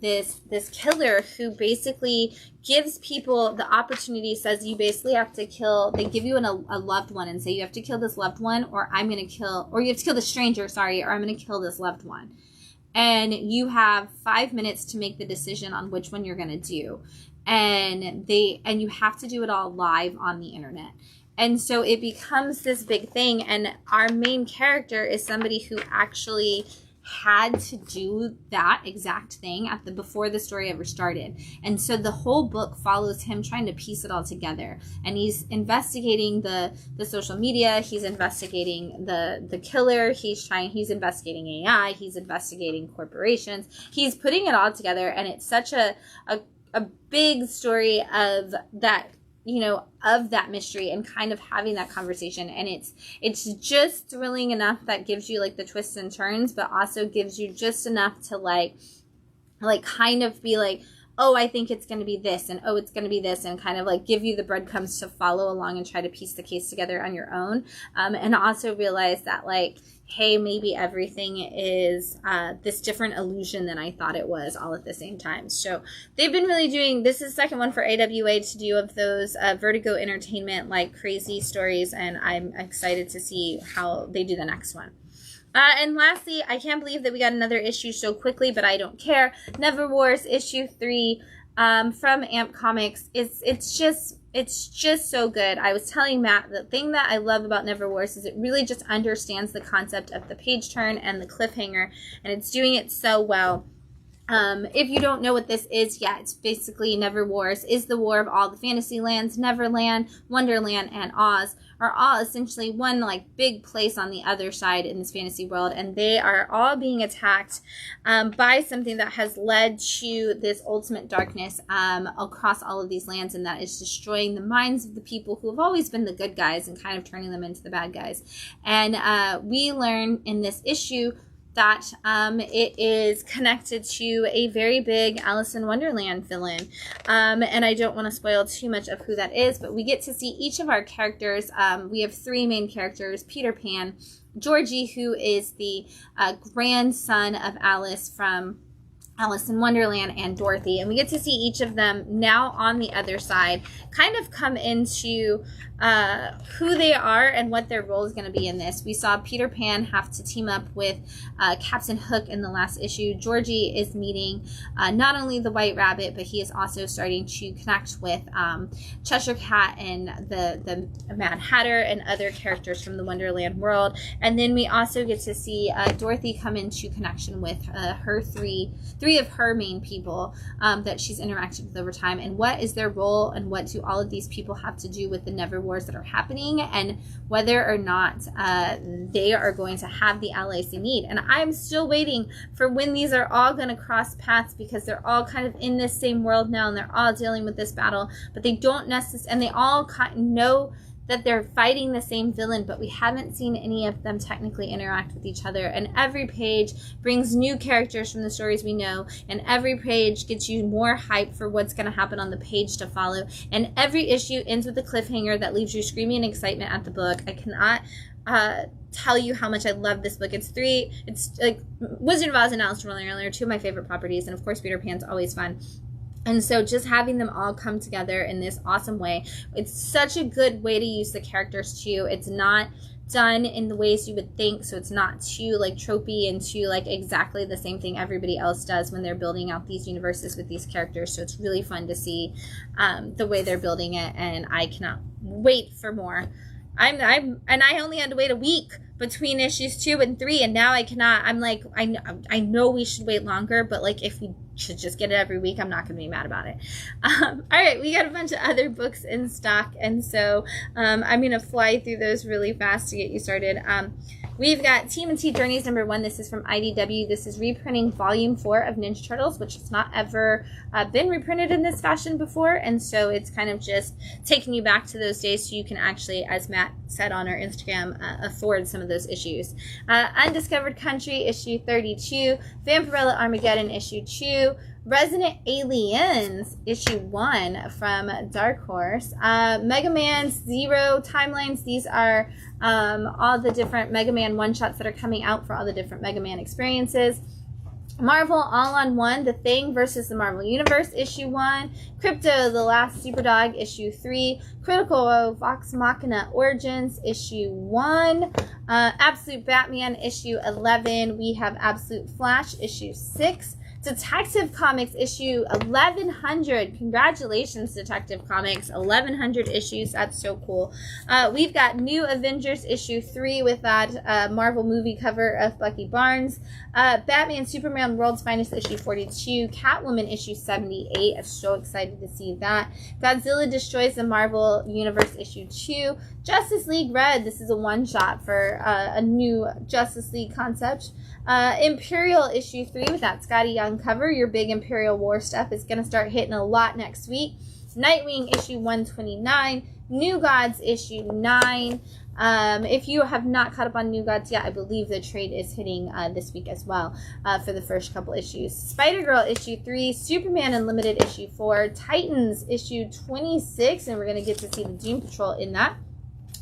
this killer who basically gives people the opportunity, says you basically have to kill, they give you a loved one and say you have to kill this loved one, or I'm going to kill, or you have to kill the stranger, sorry, or I'm going to kill this loved one. And you have 5 minutes to make the decision on which one you're going to do. And you have to do it all live on the internet. And so it becomes this big thing. And our main character is somebody who actually had to do that exact thing before the story ever started. And so the whole book follows him trying to piece it all together. And he's investigating the social media, he's investigating the killer, he's investigating AI, he's investigating corporations. He's putting it all together, and it's such a big story of that, you know, of that mystery and kind of having that conversation. And it's just thrilling enough that gives you like the twists and turns, but also gives you just enough to like kind of be like, oh, I think it's going to be this, and oh, it's going to be this, and kind of like give you the breadcrumbs to follow along and try to piece the case together on your own. And also realize that like, hey, maybe everything is this different illusion than I thought it was, all at the same time. So they've been really doing, this is the second one for AWA to do of those Vertigo Entertainment like crazy stories, and I'm excited to see how they do the next one. And lastly, I can't believe that we got another issue so quickly, but I don't care. Never Wars issue 3 from AMP Comics. It's just so good. I was telling Matt, the thing that I love about Never Wars is it really just understands the concept of the page turn and the cliffhanger, and it's doing it so well. If you don't know what this is, yeah, it's basically Never Wars is the war of all the fantasy lands. Neverland, Wonderland, and Oz are all essentially one like big place on the other side in this fantasy world, and they are all being attacked by something that has led to this ultimate darkness across all of these lands, and that is destroying the minds of the people who have always been the good guys and kind of turning them into the bad guys. And we learn in this issue that it is connected to a very big Alice in Wonderland villain. And I don't want to spoil too much of who that is, but we get to see each of our characters. We have 3 main characters: Peter Pan, Georgie, who is the grandson of Alice from Alice in Wonderland, and Dorothy. And we get to see each of them now on the other side kind of come into who they are and what their role is going to be in this. We saw Peter Pan have to team up with Captain Hook in the last issue. Georgie is meeting not only the White Rabbit, but he is also starting to connect with Cheshire Cat and the Mad Hatter and other characters from the Wonderland world. And then we also get to see Dorothy come into connection with her three of her main people that she's interacted with over time, and what is their role, and what do all of these people have to do with the Never Wars that are happening, and whether or not they are going to have the allies they need. And I'm still waiting for when these are all going to cross paths, because they're all kind of in this same world now, and they're all dealing with this battle, but they don't necessarily, and they all know that they're fighting the same villain, but we haven't seen any of them technically interact with each other. And every page brings new characters from the stories we know, and every page gets you more hype for what's going to happen on the page to follow. And every issue ends with a cliffhanger that leaves you screaming in excitement at the book. I cannot tell you how much I love this book. It's like Wizard of Oz and Alice in Wonderland are 2 of my favorite properties, and of course Peter Pan's always fun. And so just having them all come together in this awesome way, it's such a good way to use the characters too. It's not done in the ways you would think, so it's not too like tropey and too like exactly the same thing everybody else does when they're building out these universes with these characters. So it's really fun to see the way they're building it, and I cannot wait for more. I only had to wait a week between issues 2 and 3, and now I cannot. I'm like, I know we should wait longer, but like if we should just get it every week, I'm not going to be mad about it. All right, we got a bunch of other books in stock, and so I'm going to fly through those really fast to get you started. We've got TMNT Journeys #1. This is from IDW. This is reprinting volume 4 of Ninja Turtles, which has not ever been reprinted in this fashion before. And so it's kind of just taking you back to those days so you can actually, as Matt said on our Instagram, afford some of those issues. Undiscovered Country, issue 32. Vampirella Armageddon, issue 2. Resident Aliens, issue 1 from Dark Horse. Mega Man Zero Timelines. These are all the different Mega Man one-shots that are coming out for all the different Mega Man experiences. Marvel All-on-One, The Thing versus the Marvel Universe, issue 1. Crypto, The Last Superdog, issue 3. Critical Vox Machina Origins, issue 1. Absolute Batman, issue 11. We have Absolute Flash, issue 6. Detective Comics, issue 1100. Congratulations, Detective Comics. 1100 issues. That's so cool. We've got New Avengers, issue 3 with that Marvel movie cover of Bucky Barnes. Batman Superman World's Finest, issue 42. Catwoman, issue 78. I'm so excited to see that. Godzilla Destroys the Marvel Universe, issue 2. Justice League Red. This is a one-shot for a new Justice League concept. Imperial issue 3 with that Scotty Young cover. Your big Imperial War stuff is going to start hitting a lot next week. Nightwing issue 129. New Gods issue 9. If you have not caught up on New Gods yet, I believe the trade is hitting this week as well for the first couple issues. Spider-Girl issue 3. Superman Unlimited issue 4. Titans issue 26, and we're going to get to see the Doom Patrol in that.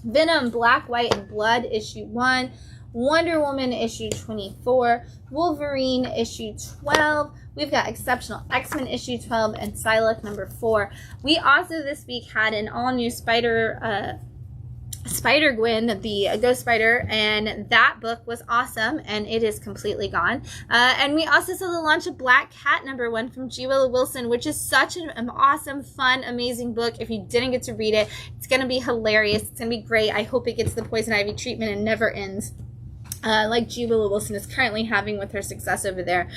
Venom Black, White, and Blood issue 1. Wonder Woman issue 24, Wolverine issue 12. We've got Exceptional X-Men issue 12 and Psylocke #4. We also this week had an all-new Spider-Gwen, the Ghost Spider, and that book was awesome, and it is completely gone. And we also saw the launch of Black Cat #1 from G. Willow Wilson, which is such an awesome, fun, amazing book. If you didn't get to read it, it's going to be hilarious. It's going to be great. I hope it gets the Poison Ivy treatment and never ends. Like G. Willow Wilson is currently having with her success over there.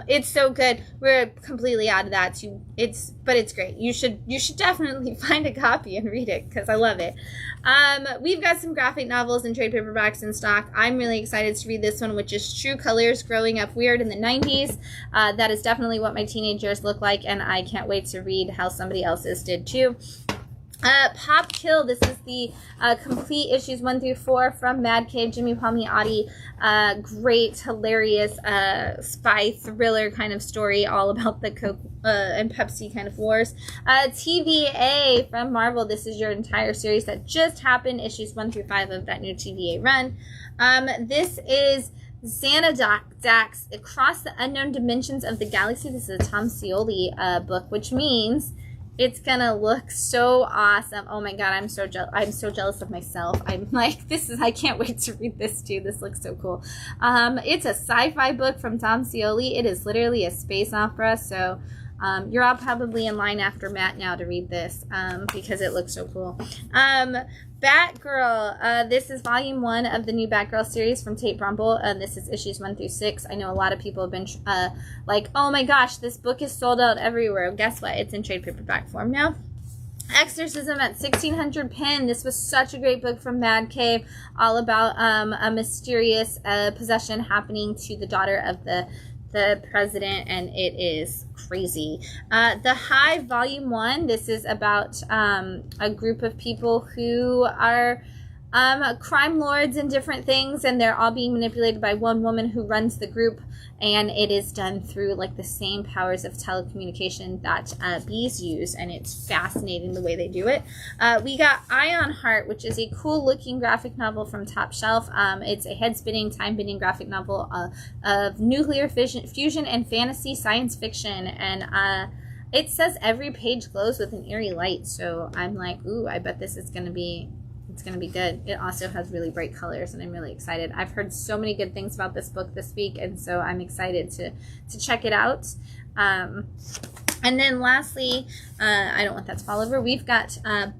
It's so good. We're completely out of that too. But it's great. You should definitely find a copy and read it because I love it. We've got some graphic novels and trade paperbacks in stock. I'm really excited to read this one, which is True Colors, Growing Up Weird in the 90s. That is definitely what my teenage years look like, and I can't wait to read how somebody else's did too. Pop Kill, this is the complete issues 1 through 4 from Mad Cave, Jimmy Palmiotti. Great, hilarious spy thriller kind of story all about the Coke and Pepsi kind of wars. TVA from Marvel, this is your entire series that just happened, issues 1 through 5 of that new TVA run. This is Xanadax, Across the Unknown Dimensions of the Galaxy. This is a Tom Scioli book, which means it's gonna look so awesome. Oh my god, I'm so jealous of myself. I'm like, I can't wait to read this too. This looks so cool. It's a sci-fi book from Tom Scioli. It is literally a space opera, so you're all probably in line after Matt now to read this because it looks so cool. Batgirl, this is volume 1 of the new Batgirl series from Tate Brumble, and this is issues 1 through 6. I know a lot of people have been like, oh my gosh, this book is sold out everywhere. Guess what? It's in trade paperback form now. Exorcism at 1600 Pen. This was such a great book from Mad Cave, all about a mysterious possession happening to the daughter of the president, and it is crazy. The Hive volume 1, this is about a group of people who are crime lords and different things, and they're all being manipulated by one woman who runs the group, and it is done through like the same powers of telecommunication that bees use, and it's fascinating the way they do it. We got Ion Heart, which is a cool looking graphic novel from Top Shelf. It's a head-spinning, time-bending graphic novel of nuclear fusion and fantasy science fiction, and it says every page glows with an eerie light, so I'm like, ooh, I bet this is going to be good. It also has really bright colors, and I'm really excited. I've heard so many good things about this book this week, and so I'm excited to check it out. And then lastly, I don't want that to fall over. We've got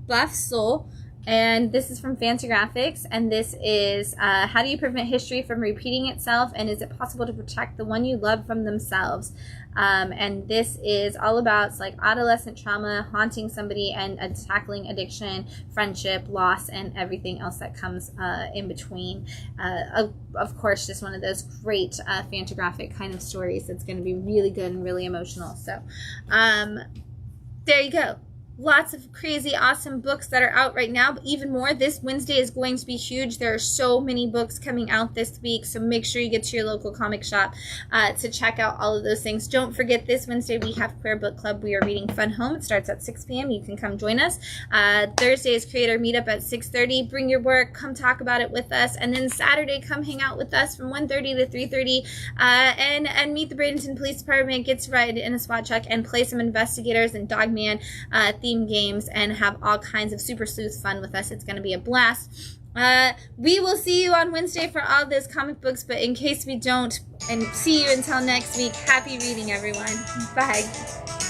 Buff Soul And this is from Fantagraphics, and this is how do you prevent history from repeating itself, and is it possible to protect the one you love from themselves? And this is all about like adolescent trauma haunting somebody and tackling addiction, friendship, loss, and everything else that comes in between. Of course, just one of those great Fantagraphic kind of stories that's going to be really good and really emotional. So there you go. Lots of crazy, awesome books that are out right now, but even more, this Wednesday is going to be huge. There are so many books coming out this week, so make sure you get to your local comic shop to check out all of those things. Don't forget, this Wednesday we have Queer Book Club. We are reading Fun Home. It starts at 6 p.m. You can come join us. Thursday is Creator Meetup at 6:30. Bring your work. Come talk about it with us. And then Saturday, come hang out with us from 1:30 to 3:30 and meet the Bradenton Police Department, get to ride in a SWAT truck, and play some investigators and Dogman theme games and have all kinds of super sleuth fun with us. It's going to be a blast. We will see you on Wednesday for all those comic books, but in case we don't, and see you until next week, happy reading, everyone. Bye.